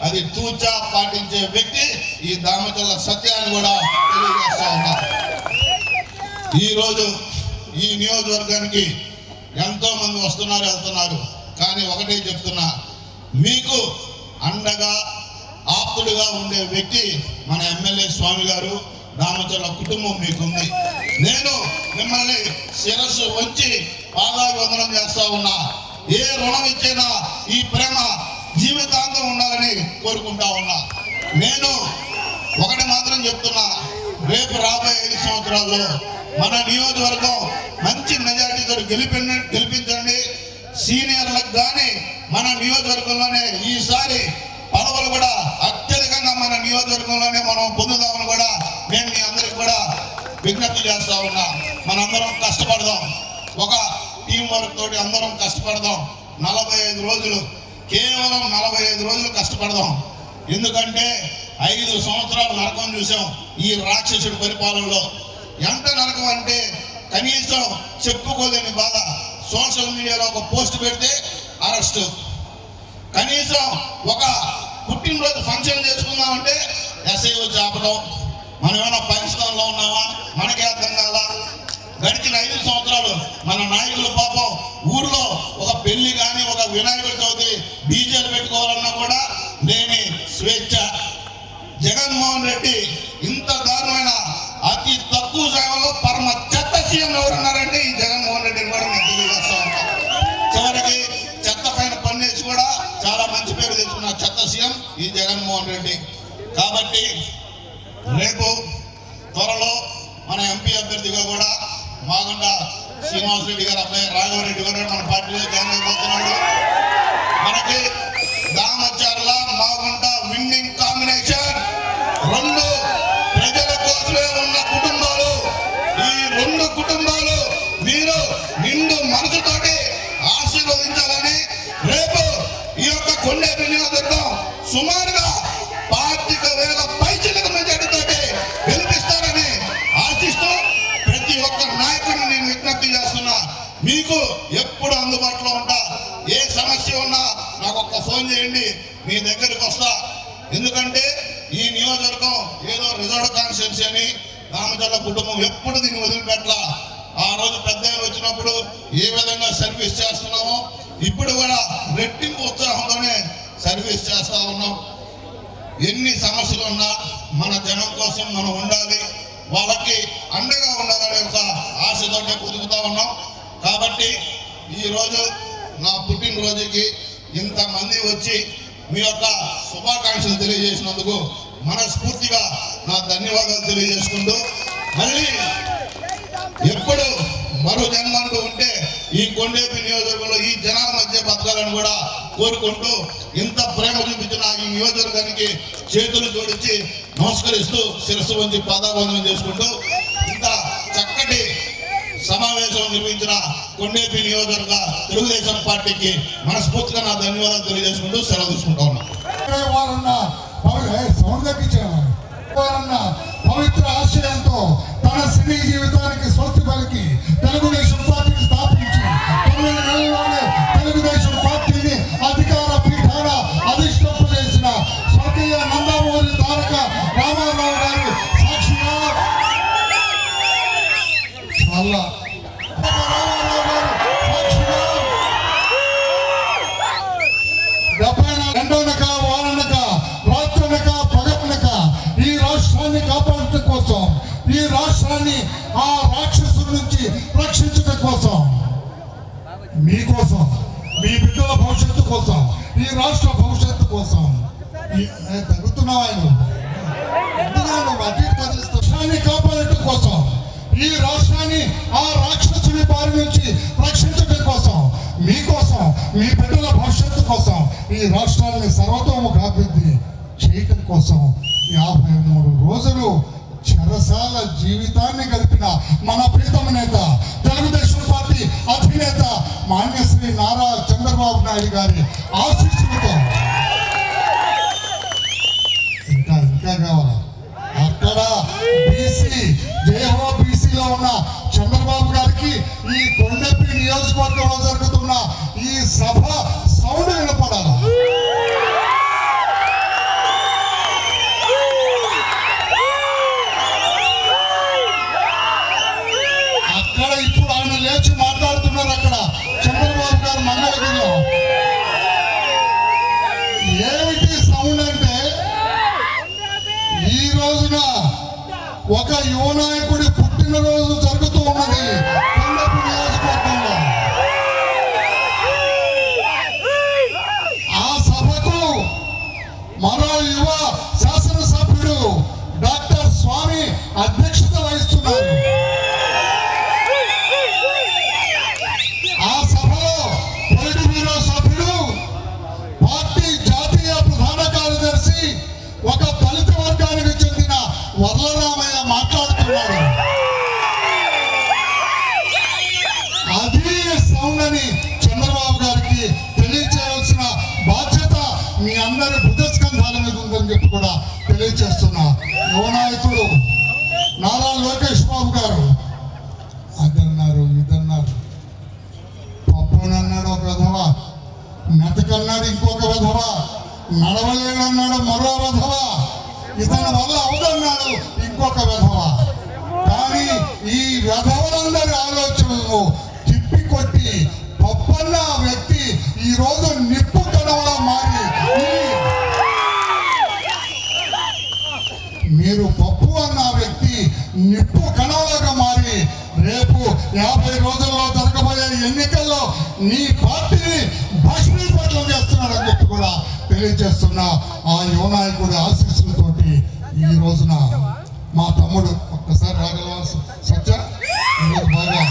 అది తూచా పాటించే వ్యక్తి ఈ దామచర్ల సత్యాన్ని కూడా తెలియజేస్తా ఉన్నా. ఈరోజు ఈ నియోజకవర్గానికి ఎంతో మంది వస్తున్నారు, వెళ్తున్నారు. కానీ ఒకటే చెప్తున్నా, మీకు అండగా ఆప్తుడుగా ఉండే వ్యక్తి మన ఎమ్మెల్యే స్వామి గారు, దామచర్ల కుటుంబం మీకుంది. నేను మిమ్మల్ని శిరస్సు వచ్చి పాదాభివందనం చేస్తా ఉన్నా. ఏ రుణం ఇచ్చినా ఈ ప్రేమ జీవితాంతం ఉండాలని కోరుకుంటా ఉన్నా. నేను ఒకటి మాత్రం చెప్తున్నా, రేపు రాబోయే 5 సంవత్సరాల్లో మన నియోజకవర్గం మంచి మెజారిటీతో గెలిపించండి. సీనియర్లకు కానీ మన నియోజకవర్గంలోనే ఈసారి పదవులు కూడా అత్యధికంగా మన నియోజకవర్గంలోనే మనం పొందుదామని కూడా నేను మీ అందరికి కూడా విజ్ఞప్తి చేస్తా ఉన్నా. మనందరం కష్టపడదాం, ఒక టీం వర్క్ తోటి అందరం కష్టపడదాం. 45 రోజులు, కేవలం 45 రోజులు కష్టపడదాం. ఎందుకంటే 5 సంవత్సరాలు నరకం చూసాం ఈ రాక్షసుడి పరిపాలనలో. ఎంత నరకం అంటే కనీసం చెప్పుకోలేని బాధ. సోషల్ మీడియాలో ఒక పోస్ట్ పెడితే అరెస్టు, కనీసం ఒక పుట్టినరోజు ఫంక్షన్ చేసుకుందామంటే ఎస్ఐ వచ్చి ఆపడం. మనం ఏమైనా పాకిస్తాన్లో ఉన్నామా మనకే అర్థం కాదా? గడిచిన 5 సంవత్సరాలు మన నాయకులు పాపం ఊర్లో ఒక పెళ్లి కానీ, ఒక వినాయకుడి చవితి డీజేలు పెట్టుకోవాలన్నా కూడా లేని స్వేచ్ఛ. జగన్మోహన్ రెడ్డి ఇంత దారుణమైన అతి తక్కువ సేవలో పరమ చెత్త సీఎం ఎవరున్నారంటే ఈ జగన్మోహన్ రెడ్డిని కూడా నేను తెలియజేస్తా ఉన్నా. చివరికి చెత్త పైన పన్నేసి కూడా చాలా మంచి పేరు తెచ్చుకున్న చెత్త సీఎం ఈ జగన్మోహన్ రెడ్డి. కాబట్టి రేపు త్వరలో మన ఎంపీ అభ్యర్థిగా కూడా మాగుంట శ్రీనివాసరెడ్డి గారు అబ్బాయి రాఘవరెడ్డి గారు మన పార్టీలో జాయిన్ అయిపోతున్నాడు. మనకి దామచర్ల మాగుంట విన్నింగ్ కాంబినేషన్. రెండు ప్రజల కోసమే ఉన్న కుటుంబాలు. ఈ రెండు కుటుంబాలు మీరు నిండు మనసుతోటి ఆశీర్వదించాలని రేపు ఈ యొక్క కొండేపి నియోజకవర్గం సుమారుగా 25,000 పైచిలకు మెజార్టీతోటి గెలిపిస్తారని ఆశిస్తూ ప్రతి ఒక్క నాయకుడిని నేను విజ్ఞప్తి చేస్తున్నా. మీకు ఎప్పుడు అందుబాటులో ఉంటా. ఏ సమస్య ఉన్నా నాకు ఒక్క ఫోన్ చేయండి, మీ దగ్గరికి వస్తా. ఎందుకంటే ఈ నియోజకవర్గం ఏదో రిజర్వ్ కాన్స్టిట్యున్సీ అని రామచర్ల కుటుంబం ఎప్పుడు దీన్ని వదిలిపెట్టలా. ఆ రోజు పెద్ద వచ్చినప్పుడు ఏ విధంగా సర్వీస్ చేస్తున్నామో ఇప్పుడు కూడా రెట్టింపు ఉత్సాహంతోనే సర్వీస్ చేస్తా ఉన్నాం. ఎన్ని సమస్యలు ఉన్నా మన జనం కోసం మనం ఉండాలి, వాళ్ళకి అండగా ఉండాలనే ఒక ఆశతోనే కుదుకుతా ఉన్నాం. కాబట్టి ఈరోజు నా పుట్టినరోజుకి ఇంతమంది వచ్చి మీ యొక్క శుభాకాంక్షలు తెలియజేసినందుకు మనస్ఫూర్తిగా నా ధన్యవాదాలు తెలియజేసుకుంటూ మళ్ళీ ఎప్పుడు మరో జన్మంటూ ఉంటే ఈ కొండేపి నియోజకవర్గంలో ఈ జనాల మధ్య బతకాలని కూడా కోరుకుంటూ ఇంత ప్రేమ చూపించిన ఈ నియోజకవర్గానికి చేతులు జోడించి నమస్కరిస్తూ శిరస్సు వంచి పాదాబంధనం చేసుకుంటూ ఇంత చక్కటి సమావేశం నిర్వహించిన కొండేపి నియోజకవర్గ తెలుగుదేశం పార్టీకి మనస్ఫూర్తిగా నా ధన్యవాదాలు తెలియజేసుకుంటూ సెలవు తీసుకుంటా ఉన్నాను. పవిత్ర ఆశయంతో తన సినీ జీవితానికి స్వస్తి పలికి తెలుగుదేశం పార్టీని స్థాపించి 9 నెలల్లోనే తెలుగుదేశం పార్టీని అధికార పీఠాన అధిష్టింపు చేసిన స్వర్గీయ నందమూరి తారక రామారావు గారి సాక్షిగా చాలా ఎండనక వాననక రాత్రనక పగలనక ఈ రాష్ట్రాన్ని కాపాడటం కోసం, ఈ రాష్ట్రాన్ని ఆ రాక్షసుల నుంచి రక్షించడం కోసం, మీకోసం, మీ బిడ్డల భవిష్యత్తు కోసం, ఈ రాష్ట్ర భవిష్యత్తు కోసం తగ్గుతున్నావు ఆయన రాష్ట్రాన్ని కాపాడటం కోసం, ఈ రాష్ట్రాన్ని ఆ రాక్షసుని బారి నుంచి రక్షించడం కోసం, మీకోసం, మీ బిడ్డల భవిష్యత్తు కోసం, ఈ రాష్ట్రాన్ని సర్వతోముఖాభివృద్ధి చేయటం కోసం 53 రోజులు చెరసాల జీవితాన్ని గడిపిన మన ప్రీతమ నేత తెలుగుదేశం పార్టీ అధినేత మాన్యశ్రీ నారా చంద్రబాబు నాయుడు గారి ఆశీస్సులతో ఇంకా కావాలా అక్కడ బీసీ జేహో బీసీలో ఉన్న చంద్రబాబు గారికి ఈ కొండపి నియోజకవర్గంలో జరుగుతున్న ఈ సభ సౌండ్ వినపడాలా? అక్కడ ఇప్పుడు ఆయన లేచి మాట్లాడుతున్నారు. అక్కడ చంద్రబాబు గారు మంగళగిరిలో ఏమిటి సౌండ్ అంటే, ఈ రోజున ఒక యువ నాయకుడి పుట్టినరోజు జరుగుతూ ఉన్నది కొండపి నియోజకవర్గంలో. ఆ సభకు మరో యువ శాసనసభ్యుడు డాక్టర్ స్వామి అధ్యక్షత వహిస్తున్నారు. ఆ సభలో పొలిట్ బ్యూరో సభ్యుడు, పార్టీ జాతీయ ప్రధాన కార్యదర్శి, ఒక దళిత వర్గానికి చెందిన వర్లరామయ్య మాట్లాడుతున్నాడు. అది సౌండ్ అని చంద్రబాబు గారికి తెలియచేయాల్సిన బాధ్యత మీ అందరి బుద్ధస్కంధాల మీద ఉందని చెప్పి కూడా తెలియచేస్తున్నా. యువ నాయకుడు నారా లోకేష్ బాబు గారు అదన్నారు, ఇదన్నారు, పప్పునన్నాడు ఒక విధవ, మెతకన్నాడు ఇంకొక విధవ, నడవలేడన్నాడు మరో విధవ, ఇతని వల్ల అవదన్నాడు ఇంకొక విధవ. కానీ ఈ విధవలందరి ఆలోచనలను తిప్పికొట్టి పప్పన్న వ్యక్తి ఈ రోజు నిప్పు కణంలా మారి, మీరు పప్పు అన్న వ్యక్తి నిప్పు కణంలాగా మారి రేపు 50 రోజుల్లో జరగబోయే ఎన్నికల్లో నీ పార్టీని భస్మీపట్నం చేస్తున్నాడని చెప్పి కూడా తెలియజేస్తున్నా. ఆ యువ నాయకుడి ఆశీస్సులతోటి ఈ రోజున మా తమ్ముడు ఒక్కసారి రాగలవా సత్య ఈరోజు బాగా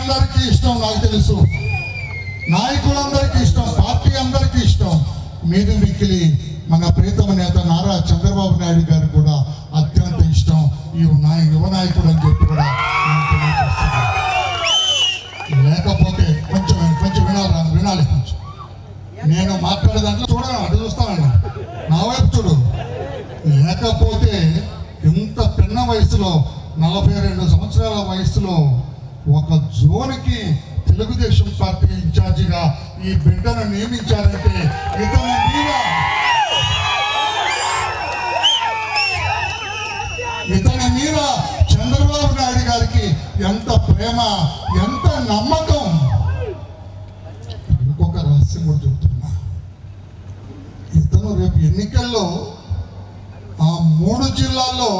అందరికీ ఇష్టం, నాకు తెలుసు. నాయకులందరికీ ఇష్టం, పార్టీ అందరికీ ఇష్టం. మీది మిక్కిలి మన ప్రీతమ నేత నారా చంద్రబాబు నాయుడు గారు కూడా అత్యంత ఇష్టం ఈ యువ నాయకుడు అని చెప్పి కూడా లేకపోతే కొంచెం వినాలి కొంచెం. నేను మాట్లాడే దాంట్లో చూడను, అటు చూస్తానండి, నా వైపు చూడు. లేకపోతే ఇంత పిన్న వయసులో 42 సంవత్సరాల వయసులో ఒక జోన్కి తెలుగుదేశం పార్టీ ఇన్ఛార్జిగా ఈ బిడ్డను నియమించారంటే ఇతని మీద చంద్రబాబు నాయుడు గారికి ఎంత ప్రేమ, ఎంత నమ్మకం. ఇంకొక రహస్యం కూడా చెబుతున్నా. ఇతను రేపు ఎన్నికల్లో ఆ 3 జిల్లాల్లో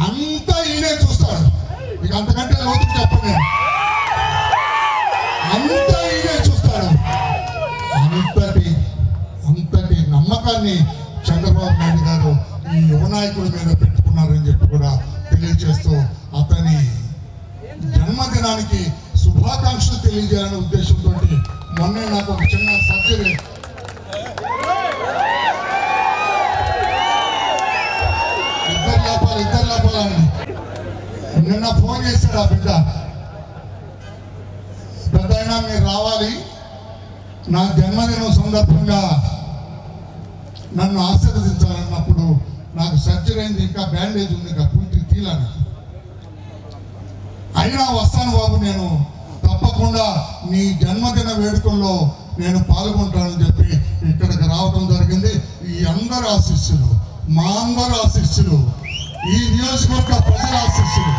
అంతా ఈయనే చూస్తాడు. ఇక అంతకంటే లోతు చెప్పండి. అంతా ఈయనే చూస్తాడు. అంతటి నమ్మకాన్ని చంద్రబాబు నాయుడు గారు ఈ యువ నాయకుడి మీద పెట్టుకున్నారని చెప్పి కూడా తెలియజేస్తూ అతని జన్మదినానికి శుభాకాంక్షలు తెలియజేయాలనే ఉద్దేశంతో మొన్నే నాకు ఒక చిన్న సర్జరీ ఇద్దరు లేపాలని నిన్న ఫోన్ చేశాడు ఆ బిడ్డ. పెద్దయినా మీరు రావాలి, నా జన్మదినం సందర్భంగా నన్ను ఆశీర్వదించాలన్నప్పుడు నాకు సర్జరీ అయింది, ఇంకా బ్యాండేజ్ ఉంది, ఇంకా పూర్తి తీయాలని. అయినా వస్తాను బాబు, నేను తప్పకుండా నీ జన్మదిన వేడుకల్లో నేను పాల్గొంటానని చెప్పి ఇక్కడికి రావడం జరిగింది. ఈ అందరి ఆశీస్సులు, మా అందరి ఆశీస్సులు, ఈ నియోజకవర్గ ప్రజల ఆశీస్సులు,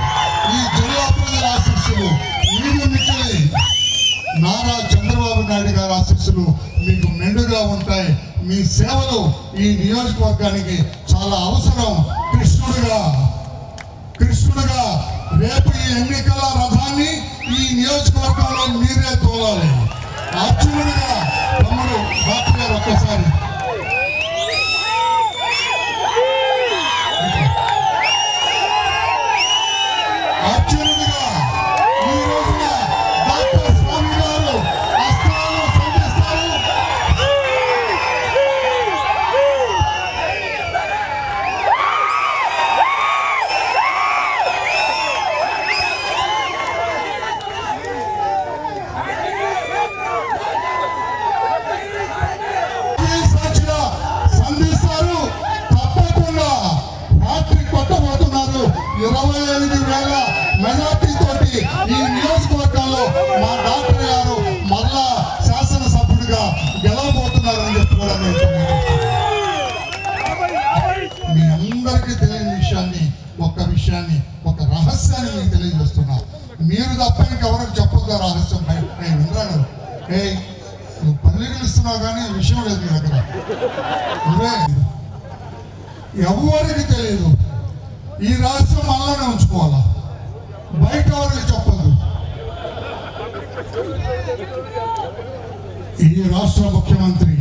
ఈ జిల్లా ప్రజల ఆశీస్సులు, మీరు మిక్కిలి నారా చంద్రబాబు నాయుడు గారి ఆశీస్సులు మీకు మెండుగా ఉంటాయి. మీ సేవలు ఈ నియోజకవర్గానికి చాలా అవసరం. కృష్ణుడుగా రేపు ఈ ఎన్నికల రథాన్ని ఈ నియోజకవర్గంలో మీరే తోలాలి. అర్జునుడిగా తమ్ముడు డాక్టర్ గారు ఒక్కసారి అర్జునుడిగా ఈ రోజున డాక్టర్ స్వామి గారు అస్త్రాలు సంధిస్తారు. సంధిస్తారు. తప్పకుండా రాత్రి కొట్టబోతున్నారు. 25,000 మెజార్టీ తోటి ఈ నియోజకవర్గంలో మా డాక్టర్ గారు మళ్ళా శాసనసభ్యుడిగా గెలవబోతున్నారని చెప్పి కూడా మీ అందరికీ తెలియని విషయాన్ని, ఒక రహస్యాన్ని మీకు తెలియజేస్తున్నా. మీరు తప్ప ఇంకెవరికి చెప్పొద్దు రహస్యం. నేను విన్నాను, నువ్వు పల్లికలు ఇస్తున్నావు కానీ విషయం లేదు మీ దగ్గర. ఎవరికి తెలియదు. ఈ రాష్ట్రం మనలోనే ఉంచుకోవాలా, బయట ఎవరికి చెప్పదు. ఈ రాష్ట్ర ముఖ్యమంత్రి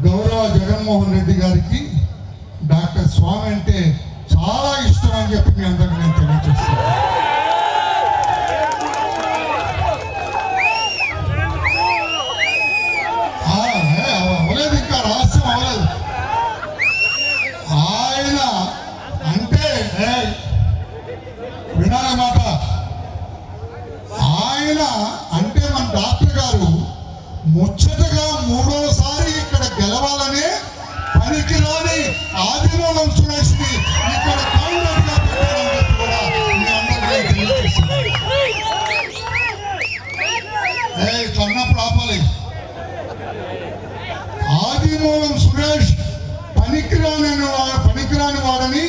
గౌరవ జగన్మోహన్ రెడ్డి గారికి డాక్టర్ స్వామి అంటే చాలా ఇష్టం అని చెప్పి మీ అందరికీ నేను తెలియజేస్తాను. అవ్వలేదు, ఇంకా రహస్యం అవ్వలేదు. ఆయన అంటే వినాలి మాట. ఆయన అంటే మన డాక్టర్ గారు ముచ్చటగా 3వసారి ఇక్కడ గెలవాలనే పనికిరాని ఆదిమూలం సురేష్ ని ఇక్కడ కాంగ్రెస్ గా పెట్టారని చెప్పి కూడా మీ అందరికీ తెలియజేస్తున్నారు. కన్నప్పుడు ఆపాలి. ఆదిమూలం సురేష్ పనికిరాని వాడని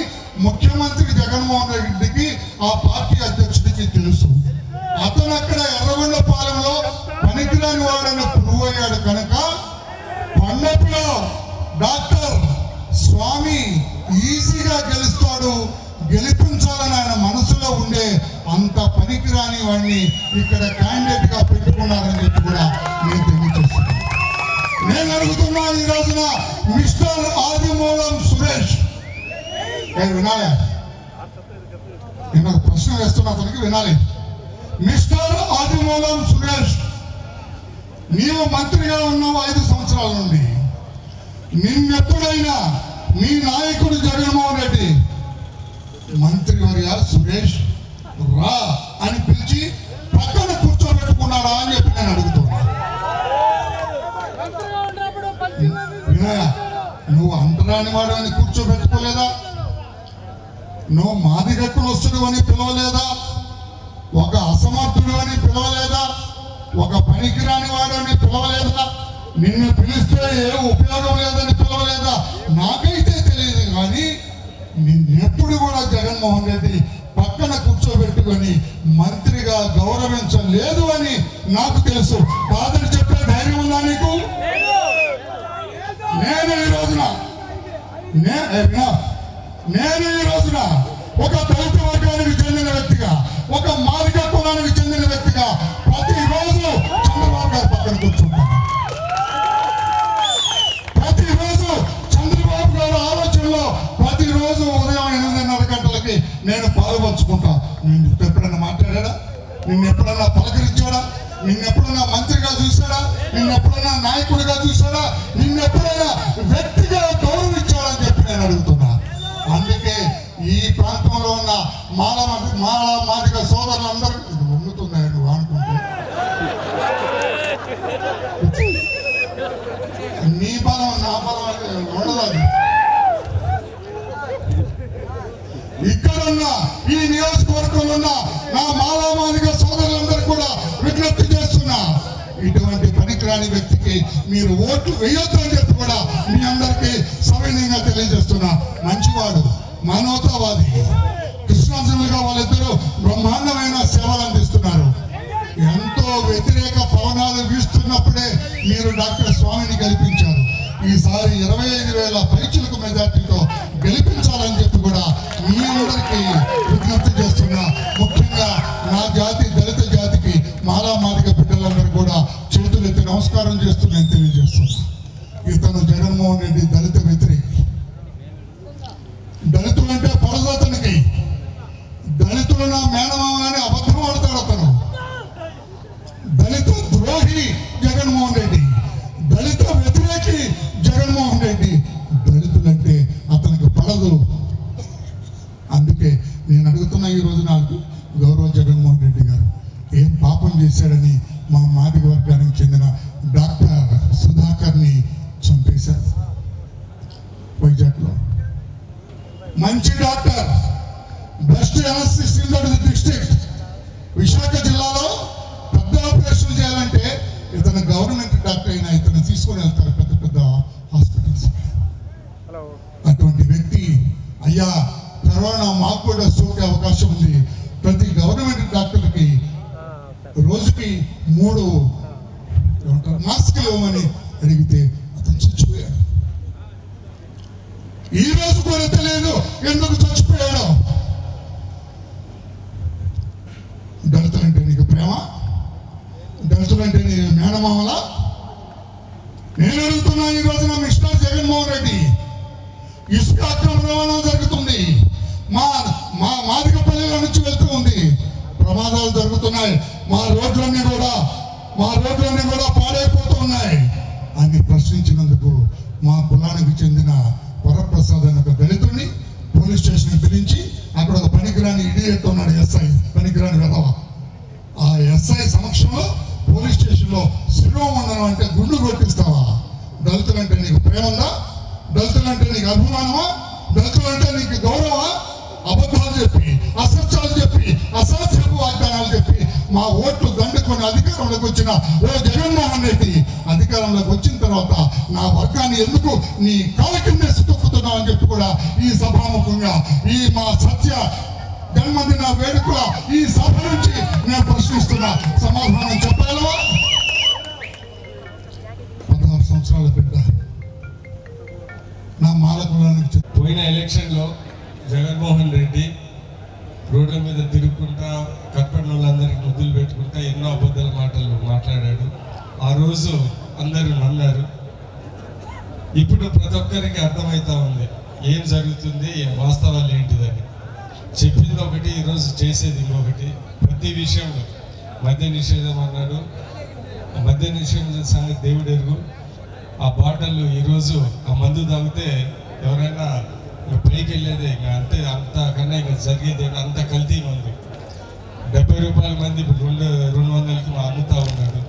ముఖ్యమంత్రి జగన్మోహన్ రెడ్డికి, ఆ పార్టీ అధ్యక్షుడికి తెలుసు. అతను అక్కడ ఎర్రగొండపాలెంలో పనికిరాని వాడని ప్రూవ్ అయ్యాడు కనుక పండపలో డాక్టర్ స్వామి ఈజీగా గెలుస్తాడు, గెలిపించాలని ఆయన మనసులో ఉండే అంత పనికిరాని వాడిని ఇక్కడ క్యాండిడేట్ గా పెట్టుకున్నారని చెప్పి కూడా నేను తెలియజేస్తున్నాను. నేను అడుగుతున్నా ఈ రోజున మిస్టర్ ఆదిమూలం సురేష్, వినాలి, నేను ఒక ప్రశ్న వేస్తున్నా, అతనికి వినాలి. మిస్టర్ ఆదిమూలం సురేష్, నీవు మంత్రిగా ఉన్నావు 5 సంవత్సరాల నుండి. నిన్నెప్పుడైనా మీ నాయకుడు జగన్మోహన్ రెడ్డి మంత్రివర్య సురేష్ రా అని పిలిచి పక్కన కూర్చోబెట్టుకున్నాడా అని చెప్పి నేను అడుగుతున్నా. వినయ, నువ్వు అంటరాని వాడు అని కూర్చోబెట్టుకోలేదా? నువ్వు మాదిగట్టులు వస్తుడు అని పిలవలేదా? ఒక అసమర్థుడు అని పిలవలేదా? ఒక పనికిరాని వాడు అని పిలవలేదా? నిన్ను పిలిస్తే ఏ ఉపయోగం లేదని పిలవలేదా? నాకైతే తెలియదు, కానీ నిన్నెప్పుడు కూడా జగన్మోహన్ రెడ్డి పక్కన కూర్చోబెట్టుకొని మంత్రిగా గౌరవించలేదు అని నాకు తెలుసు. కాదని చెప్పే ధైర్యం ఉందా నీకు? నేను ఈ రోజున ఒక దళిత వర్గానికి చెందిన వ్యక్తిగా, ఒక మాదిగ కులానికి చెందిన వ్యక్తిగా ప్రతిరోజు చంద్రబాబు గారి పక్కన కూర్చుంటాను. ప్రతిరోజు చంద్రబాబు గారి ఆలోచనలో ప్రతిరోజు ఉదయం 8:30 గంటలకి నేను పాల్పంచుకుంటా. నేను ఎప్పుడైనా మాట్లాడా? నిన్ను ఎప్పుడన్నా పలకరించాడా? నిన్నెప్పుడన్నా మంత్రిగా చూశాడా? నిన్నెప్పుడన్నా నాయకుడిగా చూశాడా? నిన్నెప్పుడైనా వ్యక్తిగా గౌరవించాడని చెప్పి నేను అడుగుతున్నా. అందుకే ఈ ప్రాంతంలో ఉన్న మాదిగ సోదరులందరూ వంగుతున్నాయి నువ్వు అనుకుంటే. నీ బలం నా బలం ఉండదు. ఇక్కడున్న ఈ నియోజకవర్గంలో ఉన్న నా మాదిగ సోదరులందరూ కూడా విజ్ఞప్తి చేస్తున్నా, ఇటువంటి పనికిరాని వ్యక్తికి మీరు ఓట్లు వేయొద్దు అని చెప్పి కూడా మీ అందరికీ సవినయంగా తెలియజేస్తున్నా. మంచివాడు, మానవతావాది, కృష్ణార్జునులుగా వాళ్ళిద్దరూ బ్రహ్మాండమైన సేవలు అందిస్తున్నారు. ఎంతో వ్యతిరేక పవనాలు వీస్తున్నప్పుడే మీరు డాక్టర్ స్వామిని గెలిపించారు. ఈసారి 25,000 పైచులకు మెజార్టీతో గెలిపించాలని చెప్పి కూడా మీ అందరికీ విజ్ఞప్తి చేస్తున్నా. ముఖ్యంగా నా జాతి, దళిత జాతికి మాదిగ బిడ్డలందరూ కూడా చేతులెత్తి నమస్కారం చేస్తూ నేను తెలియజేస్తున్నా. ఇతను జగన్మోహన్ రెడ్డి దళిత వ్యతిరేకి. దళితులంటే పడదు అతనికి. దళితులు నా మేనమామని అబద్ధం ఆడతాడు అతను. దళిత ద్రోహి జగన్మోహన్ రెడ్డి, దళిత వ్యతిరేకి జగన్మోహన్ రెడ్డి. దళితులంటే అతనికి పడదు. అందుకే నేను అడుగుతున్నా, ఈ రోజు నాకు గౌరవ జగన్మోహన్ రెడ్డి గారు ఏం పాపం చేశాడని మా మాదిగ వర్గానికి చెందిన డాక్టర్ సుధాకర్ని చంపేశారు వైజాగ్లో. మంచి doctor, best anaesthetist in the district. Visakha జిల్లాలో పెద్ద ఆపరేషన్ చేయాలంటే ఇతను గవర్నమెంట్ డాక్టర్ అయినా ఇతను తీసుకొని వెళ్తారు పెద్ద పెద్ద హాస్పిటల్స్. అటువంటి వ్యక్తి, అయ్యా కరోనా మాకు కూడా సోకే అవకాశం ఉంది, ప్రతి గవర్నమెంట్ డాక్టర్కి రోజుకి 3 మాస్కులు ఇవ్వమని అడిగితే అతను చచ్చిపోయాడు. ఈ రోజు కూడా తెలియదు ఎందుకు చచ్చిపోయాడు. దళితులంటే నీకు ప్రేమ? దళితులంటే నీ మేనమామలా? నేను అడుగుతున్నా, ఈ రోజున మిస్టర్ జగన్మోహన్ రెడ్డి, ఇసుక అక్రమ రవాణా జరుగుతుంది. మా మాదిగ పల్లెల నుంచి వెళ్తూ ఉంది. ప్రమాదాలు జరుగుతున్నాయి. మా రోడ్లన్నీ కూడా పాడైపోతూ ఉన్నాయి అని ప్రశ్నించినందుకు మా కులానికి చెందిన వరప్రసాద్ అనే ఒక దళితుడిని పోలీస్ స్టేషన్ పిలిచి అక్కడ ఒక పనికిరాని ఇడియట్ ఉన్నాడు, ఎస్ఐ, పనికిరాని వెధవ. ఆ ఎస్ఐ సమక్షంలో పోలీస్ స్టేషన్లో శిరోమండలం అంటే గుండు కొట్టిస్తావా? దళితులంటే నీకు ప్రేమ ఉందా? దళితులంటే నీకు అభిమానమా? దళితులంటే నీకు గౌరవమా? అబద్ధాలు చెప్పి, అసత్యాలు చెప్పి, అసాధ్యపు వాగ్దానాలు చెప్పి మా ఓట్లు దండుకొని అధికారంలోకి వచ్చిన ఓ జగన్మోహన్ రెడ్డి, అధికారంలోకి వచ్చిన తర్వాత నా వర్గాన్ని ఎందుకు నీ కాళ్ళ కింద తొక్కుతున్నావు అని చెప్పి కూడా ఈ సభాముఖంగా ఈ మా సత్య జన్మదిన వేడుకల ఈ సభ నుంచి నేను ప్రశ్నిస్తున్నా. సమాధానం చెప్పగలవా? 16 సంవత్సరాల బిడ్డ నా మాలకులానికి. పోయిన ఎలక్షన్లో జగన్మోహన్ రెడ్డి రోడ్ల మీద తిరుగుకుంటా కట్పడిన వాళ్ళందరికీ ముద్దులు పెట్టుకుంటా ఎన్నో అబద్ధాల మాటలు మాట్లాడాడు. ఆ రోజు అందరూ నమ్మారు. ఇప్పుడు ప్రతి ఒక్కరికి అర్థమవుతా ఉంది ఏం జరుగుతుంది, వాస్తవాలు ఏంటిదని. చెప్పింది ఒకటి, ఈరోజు చేసేది ఇంకొకటి. ప్రతి విషయంలో మద్య నిషేధం అన్నాడు. మద్య నిషేధం సంగతి దేవుడు ఎరుగు. ఆ బాటలు ఈరోజు ఆ మందు తాగితే ఎవరైనా పైకి వెళ్ళేదే, ఇంకా అంతే, అంతకన్నా ఇంకా జరిగేది అంత కల్తీ మందు. 70 రూపాయల మంది ఇప్పుడు 200కి అమ్ముతా ఉన్నాడు.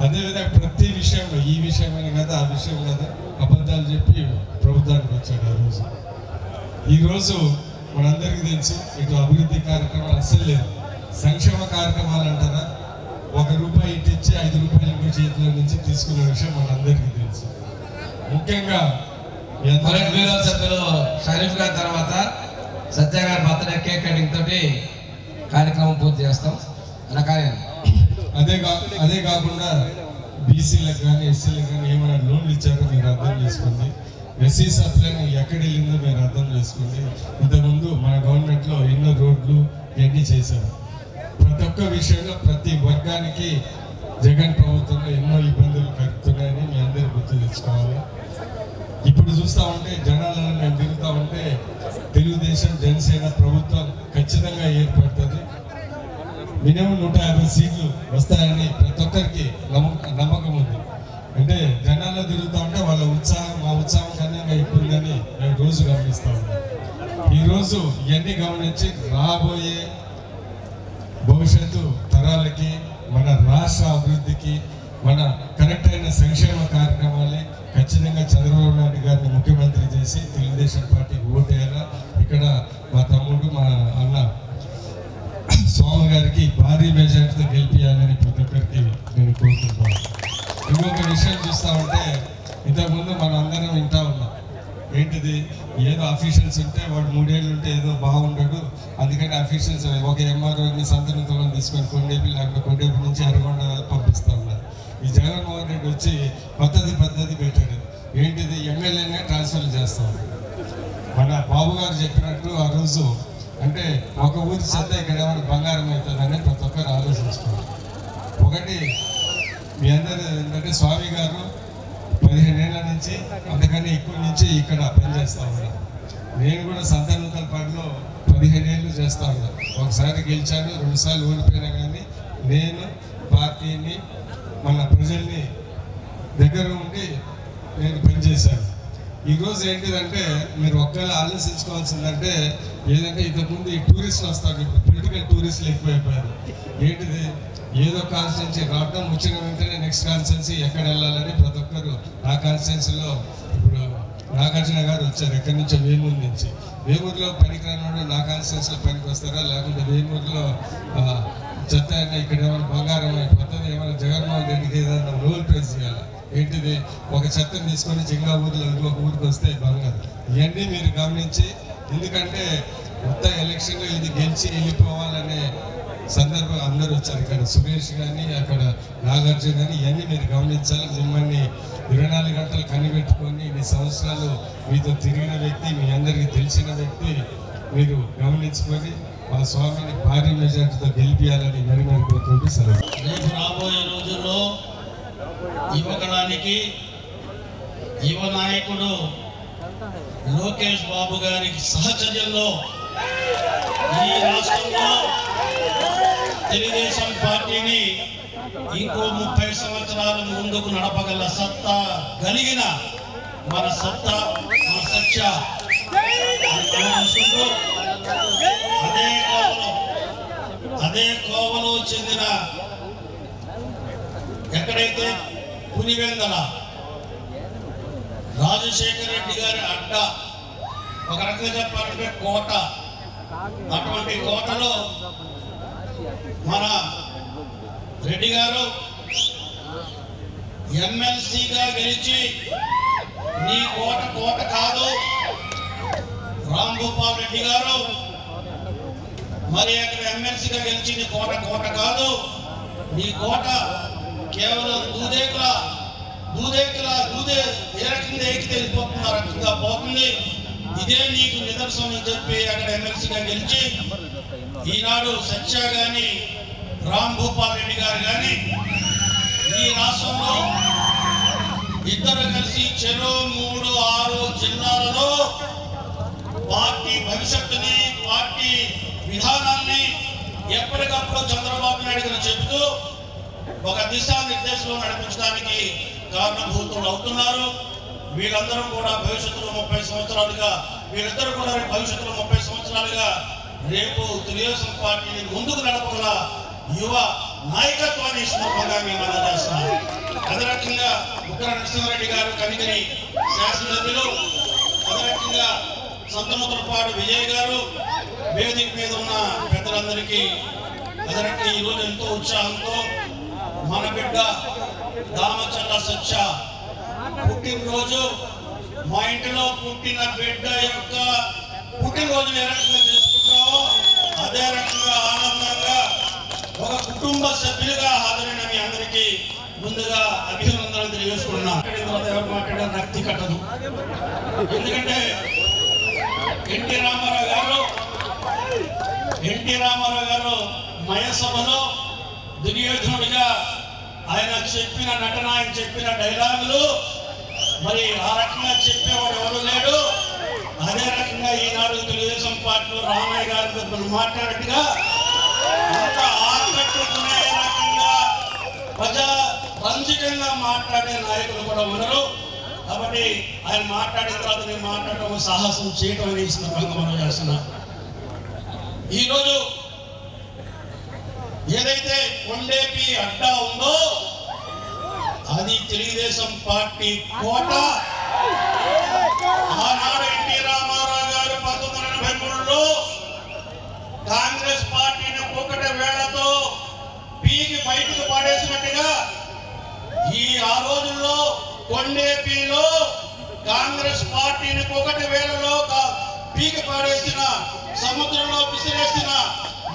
అదేవిధంగా ప్రతి విషయంలో, ఈ విషయమైన కదా ఆ విషయం కదా అబద్ధాలు చెప్పి ప్రభుత్వానికి వచ్చాడు. ఈరోజు మనందరికీ తెలుసు, ఇటు అభివృద్ధి కార్యక్రమాలు అస్సలు లేదు. సంక్షేమ కార్యక్రమాలు అంటారా, 1 రూపాయి ఇటు ఇచ్చి 5 రూపాయలు ఇంకో చేతిలో నుంచి తీసుకునే విషయం మనందరికీ తెలుసు. ముఖ్యంగా సభ్యులు షరీఫ్ గారి తర్వాత సత్య గారి బర్త్డే కేక్ కటింగ్ తోటి కార్యక్రమం పూర్తి చేస్తాం. అదే కాకుండా బీసీలకు కానీ ఎస్సీలకు కానీ ఏమైనా లోన్లు ఇచ్చారో మీరు అర్థం చేసుకోండి. ఎస్సీ సప్లైని ఎక్కడ వెళ్ళిందో మీరు అర్థం చేసుకోండి. ఇంతకుముందు మన గవర్నమెంట్లో ఎన్నో రోడ్లు ఇవన్నీ చేశారు. ప్రతి ఒక్క విషయంలో ప్రతి వర్గానికి జగన్ ప్రభుత్వంలో ఎన్నో ఇబ్బందులు కలుగుతున్నాయని మీ అందరూ గుర్తు తెచ్చుకోవాలి. ఇప్పుడు చూస్తూ ఉంటే జనాలను మేము తిరుగుతూ ఉంటే తెలుగుదేశం జనసేన ప్రభుత్వం ఖచ్చితంగా ఏర్పడుతుంది. మినిమం 150 సీట్లు వస్తాయని ప్రతి ఒక్కరికి నమ్మకం ఉంది. అంటే జనాల్లో తిరుగుతూ ఉంటే వాళ్ళ ఉత్సాహం మా ఉత్సాహం కన్నా ఎక్కువ ఉందని మేము రోజు గమనిస్తూ ఉన్నాం. ఈరోజు ఇవన్నీ గమనించి రాబోయే భవిష్యత్తు తరాలకి, మన రాష్ట్ర అభివృద్ధికి, మన కరెక్ట్ అయిన సంక్షేమ కార్యక్రమాలే ఖచ్చితంగా చంద్రబాబు నాయుడు గారిని ముఖ్యమంత్రి చేసి తెలుగుదేశం పార్టీకి ఓటేయాలా. ఇక్కడ మా తమ్ముడు, మా అన్న స్వామి గారికి భారీ మెజార్టీతో గెలిపియాలని ప్రతి ఒక్కరికి నేను కోరుకుంటున్నాను. ఇంకొక విషయం చూస్తూ ఉంటే, ఇంతకుముందు మనం అందరం వింటా ఉన్నాం, ఏంటిది ఏదో అఫీషియల్స్ ఉంటే వాడు 3 ఏళ్ళు ఉంటే ఏదో బాగుండడు, అందుకని అఫీషియల్స్ ఒక ఎంఆర్ఓని సంతృప్తిలో తీసుకొని కొండేపి లేకపోతే కొండేపి నుంచి అరగొండ పంపిస్తూ ఉన్నారు. ఈ జగన్మోహన్ రెడ్డి వచ్చి పద్ధతి పెట్టాడు. ఏంటిది ఎమ్మెల్యేనే ట్రాన్స్ఫర్ చేస్తాం. మన బాబు గారు చెప్పినట్టు ఆ రోజు అంటే ఒక ఊరి చెత్త ఇక్కడ ఏమైనా బంగారం అవుతుందని ప్రతి ఒక్కరు ఆలోచించుకోవాలి. ఒకటి మీ అందరూ ఏంటంటే స్వామి గారు 15 ఏళ్ల నుంచి అంతకన్నా ఎక్కువ నుంచి ఇక్కడ పనిచేస్తూ ఉన్నారు. నేను కూడా సంతానూతల పార్టీలో 15 ఏళ్ళు చేస్తూ ఉన్నాను. ఒకసారి గెలిచాను, 2 సార్లు ఓడిపోయినా కానీ నేను పార్టీని మన ప్రజల్ని దగ్గర ఉండి నేను పనిచేశాను. ఈరోజు ఏంటిదంటే మీరు ఒక్కవేళ ఆలోచించుకోవాల్సిందంటే ఏదంటే ఇంతకుముందు ఈ టూరిస్టులు వస్తారు, ఇప్పుడు పొలిటికల్ టూరిస్టులు ఎక్కువైపోయారు. ఏంటిది ఏదో కాన్స్టిట్యున్సీ రావడం, వచ్చిన వెంటనే నెక్స్ట్ కాన్స్టిట్యున్సీ ఎక్కడ వెళ్ళాలని ప్రతి ఒక్కరు ఆ కాన్స్టిట్యున్సీలో. ఇప్పుడు నాగార్జున గారు వచ్చారు ఎక్కడి నుంచో, వేమూరు నుంచి. వేమూరులో పనికి రానివాడు నా కాన్స్టిట్యున్సీలో పనికి వస్తారా, లేకుంటే వేమూరులో చెత్త అయినా ఇక్కడ ఏమైనా బంగారం అయిపోతుంది, ఏమైనా జగన్మోహన్ రెడ్డికి ఏదైనా రోల్ ప్లేస్ చేయాలి. ఏంటిది ఒక చెత్తను తీసుకొని జింగా ఊరిలో ఇంకొక ఊరికి వస్తే బంగారం. ఇవన్నీ మీరు గమనించి, ఎందుకంటే మొత్తం ఎలక్షన్లో ఇది గెలిచి వెళ్ళిపోవాలనే సందర్భం అందరూ వచ్చారు. ఇక్కడ సురేష్ కానీ అక్కడ నాగార్జున కానీ ఇవన్నీ మీరు గమనించాలి. మిమ్మల్ని 24 గంటలు కనిపెట్టుకొని ఇన్ని సంవత్సరాలు మీతో తిరిగిన వ్యక్తి, మీ అందరికీ తెలిసిన వ్యక్తి, మీరు గమనించుకొని మా స్వామిని భారీ మెజార్టీతో గెలిపియాలని మరి కోరుకుంటూ సెలవు. రేపు రాబోయే రోజుల్లో యువకుడానికి యువ నాయకుడు లోకేష్ బాబు గారికి సహచర్యంలో ఈ రాష్ట్రంలో తెలుగుదేశం పార్టీని ఇంకో 30 సంవత్సరాలు ముందుకు నడపగల సత్తా కలిగిన మన సత్తా, మన సత్య అదే కోవలో చెందిన ఎక్కడైతే పులివెందల రాజశేఖర రెడ్డి గారి అడ్డ, ఒక రకంగా చెప్పాలంటే కోట, అటువంటి కోటలో మన రెడ్డి గారు ఎమ్మెల్సీగా గెలిచి నీ కోట కాదు, రామ్ గోపాల్ రెడ్డి గారు మరి అక్కడ ఎమ్మెల్సీగా గెలిచి నీ కోట కాదు, నీ కోట కేవలం దూదే ఏ రకంగా ఎక్కి వెళ్ళిపోతుంది, ఆ రకంగా పోతుంది. ఇదే నీకు నిదర్శనం అని చెప్పి అక్కడ ఎమ్మెల్సీగా గెలిచి ఈనాడు సత్య గాని రామ్ గోపాల్ రెడ్డి గారు కానీ ఈ రాష్ట్రంలో ఇద్దరు కలిసి చెరో 3-6 జిల్లాలలో పార్టీ భవిష్యత్తుని, పార్టీ విధానాన్ని ఎప్పటికప్పుడు చంద్రబాబు నాయుడు గారు చెబుతూ ఒక దిశానిర్దేశంలో నడిపించడానికి కారణభూతులు అవుతున్నారు. వీళ్ళందరూ కూడా భవిష్యత్తులో 30 సంవత్సరాలుగా వీళ్ళిద్దరూ కూడా భవిష్యత్తులో 30 సంవత్సరాలుగా రేపు తెలుగుదేశం పార్టీని ముందుకు నడపగల యువ నాయకత్వాన్ని సందర్భంగా మేము అందజేస్తున్నాం. అదే రకంగా ఉగ్ర నరసింహారెడ్డి గారు కనిగిరి శాసనసభ్యులు, అదే రకంగా సంతనూతలపాడు విజయ్ గారు, వేదిక మీద ఉన్న పెద్దలందరికీ అదే రకంగా ఈరోజు ఎంతో ఉత్సాహంతో మన బిడ్డ దామచర్ల సత్య పుట్టినరోజు, మా ఇంటిలో పుట్టిన బిడ్డ యొక్క పుట్టినరోజు ఏ రకంగా చేసుకుంటామో అదే రకంగా ఆనందంగా ఒక కుటుంబ సభ్యులుగా హాజరైన మీ అందరికీ ముందుగా అభినందనలు తెలియజేసుకుంటున్నాను. ఎవరు మాట్లాడారు రక్తి కట్టదు. ఎందుకంటే ఎన్టీ రామారావు గారు మయసభలో దుర్యోధనుడిగా ఆయన చెప్పిన నటన, ఆయన చెప్పిన డైలాగులు మరి ఆ రకంగా చెప్పేవాడు ఎవరు లేడు. అదే రకంగా ఈనాడు తెలుగుదేశం పార్టీలో రామయ్య గారు మాట్లాడినట్టుగా అంత ఆకట్టుకునే రకంగా ప్రజా రంజికంగా మాట్లాడే నాయకులు కూడా ఉన్నారు. కాబట్టి ఆయన మాట్లాడిన తర్వాత నేను మాట్లాడటం సాహసం చేయటం అనే సందర్భంగా మనం చేస్తున్నా. ఈరోజు ఏదైతే కొండేపి అడ్డా ఉందో అది తెలుగుదేశం పార్టీ కోట. ఆనాడు ఎన్టీ రామారావు గారు 1983లో కాంగ్రెస్ పార్టీని ఒకటి వేళతో పీకి బయటకు పడేసినట్టుగా ఆ రోజుల్లో కొండేపిలో కాంగ్రెస్ పార్టీని ఒకటి వేళలో పీకి పడేసిన, సముద్రంలో విసిరేసిన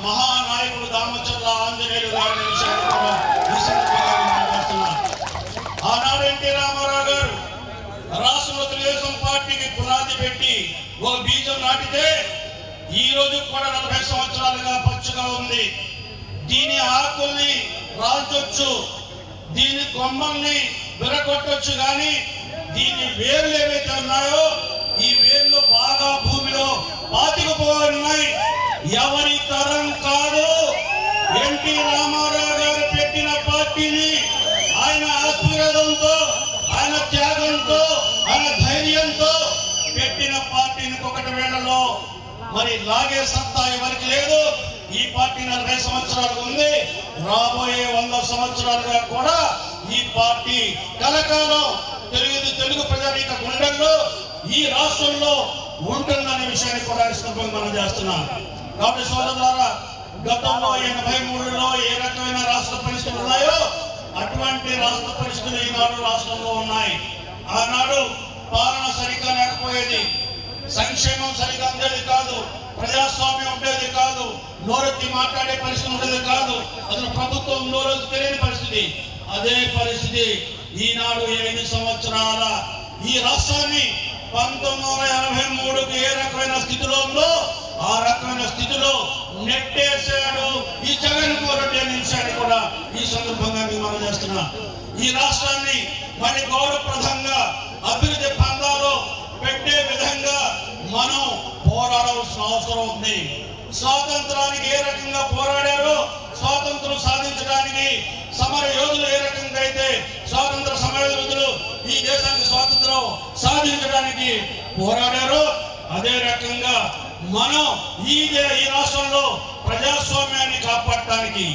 మహానాయకుడు దామచర్ల ఆంజనేయులు గారిని ఆనాడు ఎన్టీ రామారావు గారు రాష్ట్రంలో తెలుగుదేశం పార్టీకి పునాది పెట్టి ఒక బీజం నాటితే ఈ రోజు కూడా 40 సంవత్సరాలుగా పచ్చగా ఉంది. దీని ఆకుల్ని రాల్చొచ్చు, దీని కొమ్మల్ని విరగొట్టొచ్చు, కానీ దీని వేర్లు ఏవైతే ఉన్నాయో ఈ వేర్లు బాగా భూమిలో పాతికుపోయి ఎవరి తరం కాదు. ఎన్టీ రామారావు గారు పెట్టిన పార్టీని ఆయన ఆశీర్వాదంతో, ఆయన త్యాగంతో, ఆయన ధైర్యంతో పెట్టిన పార్టీని ఒకటి వేళలో మరి లాగే సత్తా ఎవరికి లేదు. ఈ పార్టీ 40 సంవత్సరాలు ఉంది. రాబోయే 100 సంవత్సరాలుగా కూడా ఈ పార్టీ కలకాలం తెలుగు ప్రజానీక గుండెల్లో ఈ రాష్ట్రంలో ఉంటుందనే విషయాన్ని కూడా మనం చేస్తున్నాం. కాబట్టి సోదరులారా, గతంలో 83లో ఏ రకమైన రాష్ట్ర పరిస్థితులు ఉన్నాయో అటువంటి రాష్ట్ర పరిస్థితులు ఈనాడు రాష్ట్రంలో ఉన్నాయి. ఆనాడు పాలన సరిగ్గా లేకపోయేది, సంక్షేమం సరిగ్గా ఉండేది కాదు, ప్రజాస్వామ్యం ఉండేది కాదు, నోరెత్తి మాట్లాడే పరిస్థితి ఉండేది కాదు, అసలు ప్రభుత్వం నోరెత్తి తెలియని పరిస్థితి. అదే పరిస్థితి ఈనాడు 5 సంవత్సరాల ఈ రాష్ట్రాన్ని 1983కు ఏ రకమైన స్థితిలో ఉందో ఆ రకమైన స్థితిలో నెట్టేశాడు ఈ జగన్మోహన్ రెడ్డి అనే విషయాన్ని కూడా ఈ సందర్భంగా మనం చేస్తున్నా. ఈ రాష్ట్రాన్ని మరి గౌరవప్రదంగా అభివృద్ధి పందాలో పెట్టే విధంగా మనం పోరాడవలసిన అవసరం ఉంది. స్వాతంత్రానికి ఏ రకంగా పోరాడారో, స్వాతంత్రం సాధించడానికి సమర యోధులు ఏ రకంగా అయితే స్వాతంత్ర సమర యోధులు ఈ దేశానికి స్వాతంత్రం సాధించడానికి పోరాడారో అదే రకంగా మనం ఈ రాష్ట్రంలో ప్రజాస్వామ్యాన్ని కాపాడటానికి,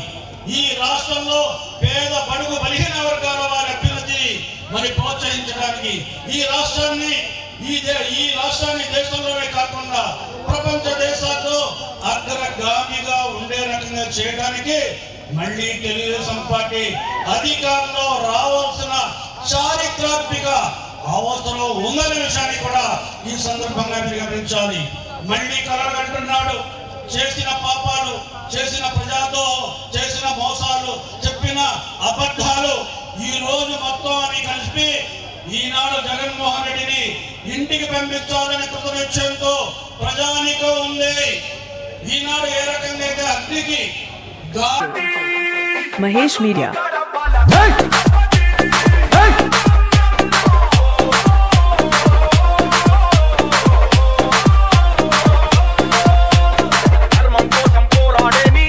ఈ రాష్ట్రంలో పేద బడుగు బలహీన వర్గాల వారి అభ్యున్నతిని మరి ప్రోత్సహించడానికి, ఈ రాష్ట్రాన్ని దేశంలోనే కాకుండా ప్రపంచ దేశాల్లో అగ్రగామిగా ఉండే రకంగా చేయడానికి మళ్ళీ తెలుగుదేశం పార్టీ అధికారంలో రావాల్సిన చారిత్రాత్మక అవసరం ఉందనే విషయాన్ని కూడా ఈ సందర్భంగా మీరు గమనించాలి. మళ్ళీ కలగంటున్నాడు. చేసిన పాపాలు, చేసిన ప్రజలతో చేసిన మోసాలు, చెప్పిన అబద్ధాలు ఈ రోజు మొత్తం అని కలిపి ఈనాడు జగన్మోహన్ రెడ్డిని ఇంటికి పంపించాలని కృతనిశ్చయంతో ప్రజానికం ఉంది. ఈనాడు ఏ రకంగా అయితే అగ్నికి మహేష్ మీడియా ధర్మం కోసం పోరాడే నీ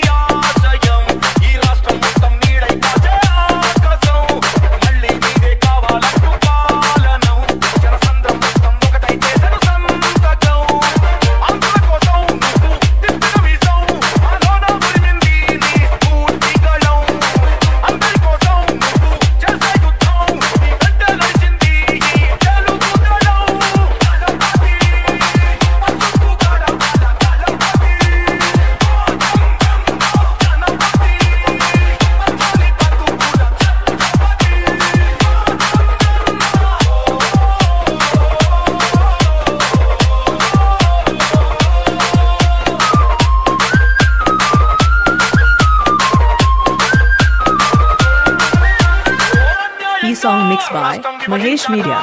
by Mahesh Media.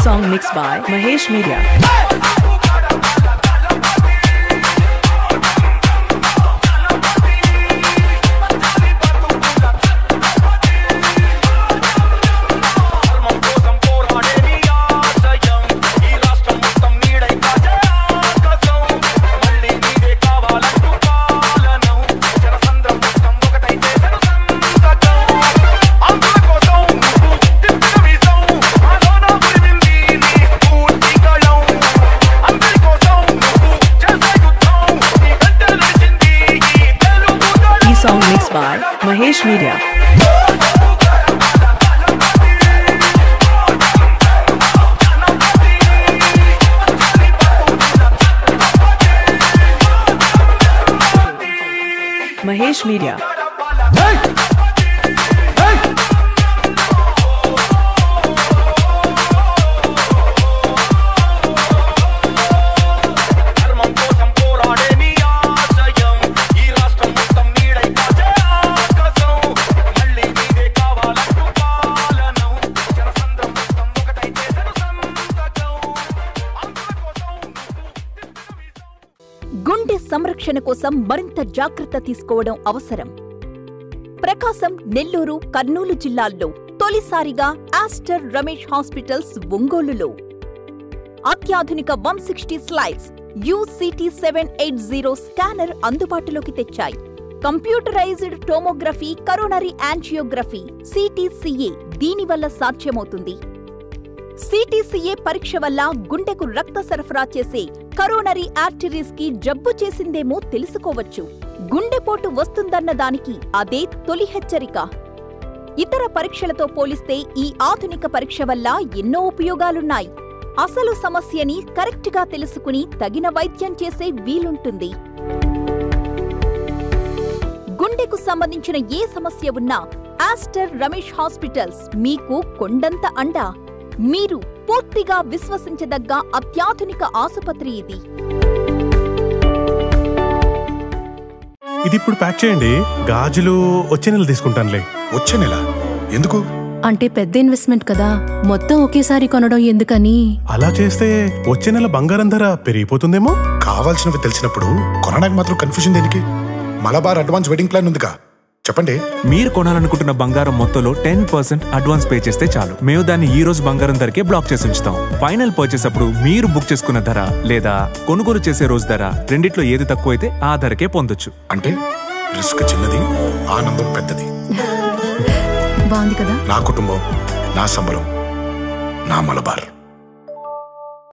Song mixed by Mahesh Media. Song mixed by Mahesh Media. Mahesh Media. గుండె సంరక్షణ కోసం మరింత జాగ్రత్త తీసుకోవడం అవసరం. ప్రకాశం, నెల్లూరు, కర్నూలు జిల్లాల్లో తొలిసారిగా ఆస్టర్ రమేష్ హాస్పిటల్స్ ఒంగోలులో అత్యాధునిక 160 స్లైడ్స్ UCT 780 స్కానర్ అందుబాటులోకి తెచ్చాయి. Computerised tomography, coronary angiography, CTCA దీనివల్ల సాధ్యమవుతుంది. CTCA పరీక్ష వల్ల గుండెకు రక్త సరఫరా చేసే కరోనరీ ఆర్టరీస్ కి జబ్బు చేసిందేమో తెలుసుకోవచ్చు. గుండెపోటు వస్తుందన్న దానికి అదే తొలి హెచ్చరిక. ఇతర పరీక్షలతో పోలిస్తే ఈ ఆధునిక పరీక్ష వల్ల ఎన్నో ఉపయోగాలున్నాయి. అసలు సమస్యని కరెక్ట్గా తెలుసుకుని తగిన వైద్యం చేసే వీలుంటుంది. గుండెకు సంబంధించిన ఏ సమస్య ఉన్నా ఆస్టర్ రమేష్ హాస్పిటల్స్ మీకు కొండంత అండ. మీరు పూర్తిగా విశ్వసించదగ్గ అత్యాధునిక ఆసుపత్రి ఇది. ఇది ఇప్పుడు ప్యాక్ చేయండి. గాజులు వచ్చే నెల తీసుకుంటానులే. వచ్చే నెల ఎందుకు? అంటే పెద్ద ఇన్వెస్ట్మెంట్ కదా, మొత్తం ఒకేసారి కొనడం ఎందుకని. అలా చేస్తే వచ్చే నెల బంగారం ధర పెరిగిపోతుందేమో. కావాల్సినవి తెలిసినప్పుడు కొనడానికి మాత్రం కన్ఫ్యూజన్ దేనికి? మలబార్ అడ్వాన్స్ వెడ్డింగ్ ప్లాన్ ఉందిగా, చెప్పండి. మీరు కొనాలనుకుంటున్న బంగారం మొత్తంలో 10% అడ్వాన్స్ పే చేస్తే చాలు. మేము దాన్ని ఈ రోజు బంగారం ధరకే బ్లాక్ చేసి ఉంచుతాం. ఫైనల్ పర్చేస్ అప్పుడు మీరు బుక్ చేసుకున్న ధర లేదా కొనుగోలు చేసే రోజు ధర రెండిట్లో ఏది తక్కువైతే ఆ ధరకే పొందొచ్చు. అంటే రిస్క్ చిన్నది, ఆనందం పెద్దది. బాగుంది కదా. నా కుటుంబం, నా సంబరం, నా మలబార్.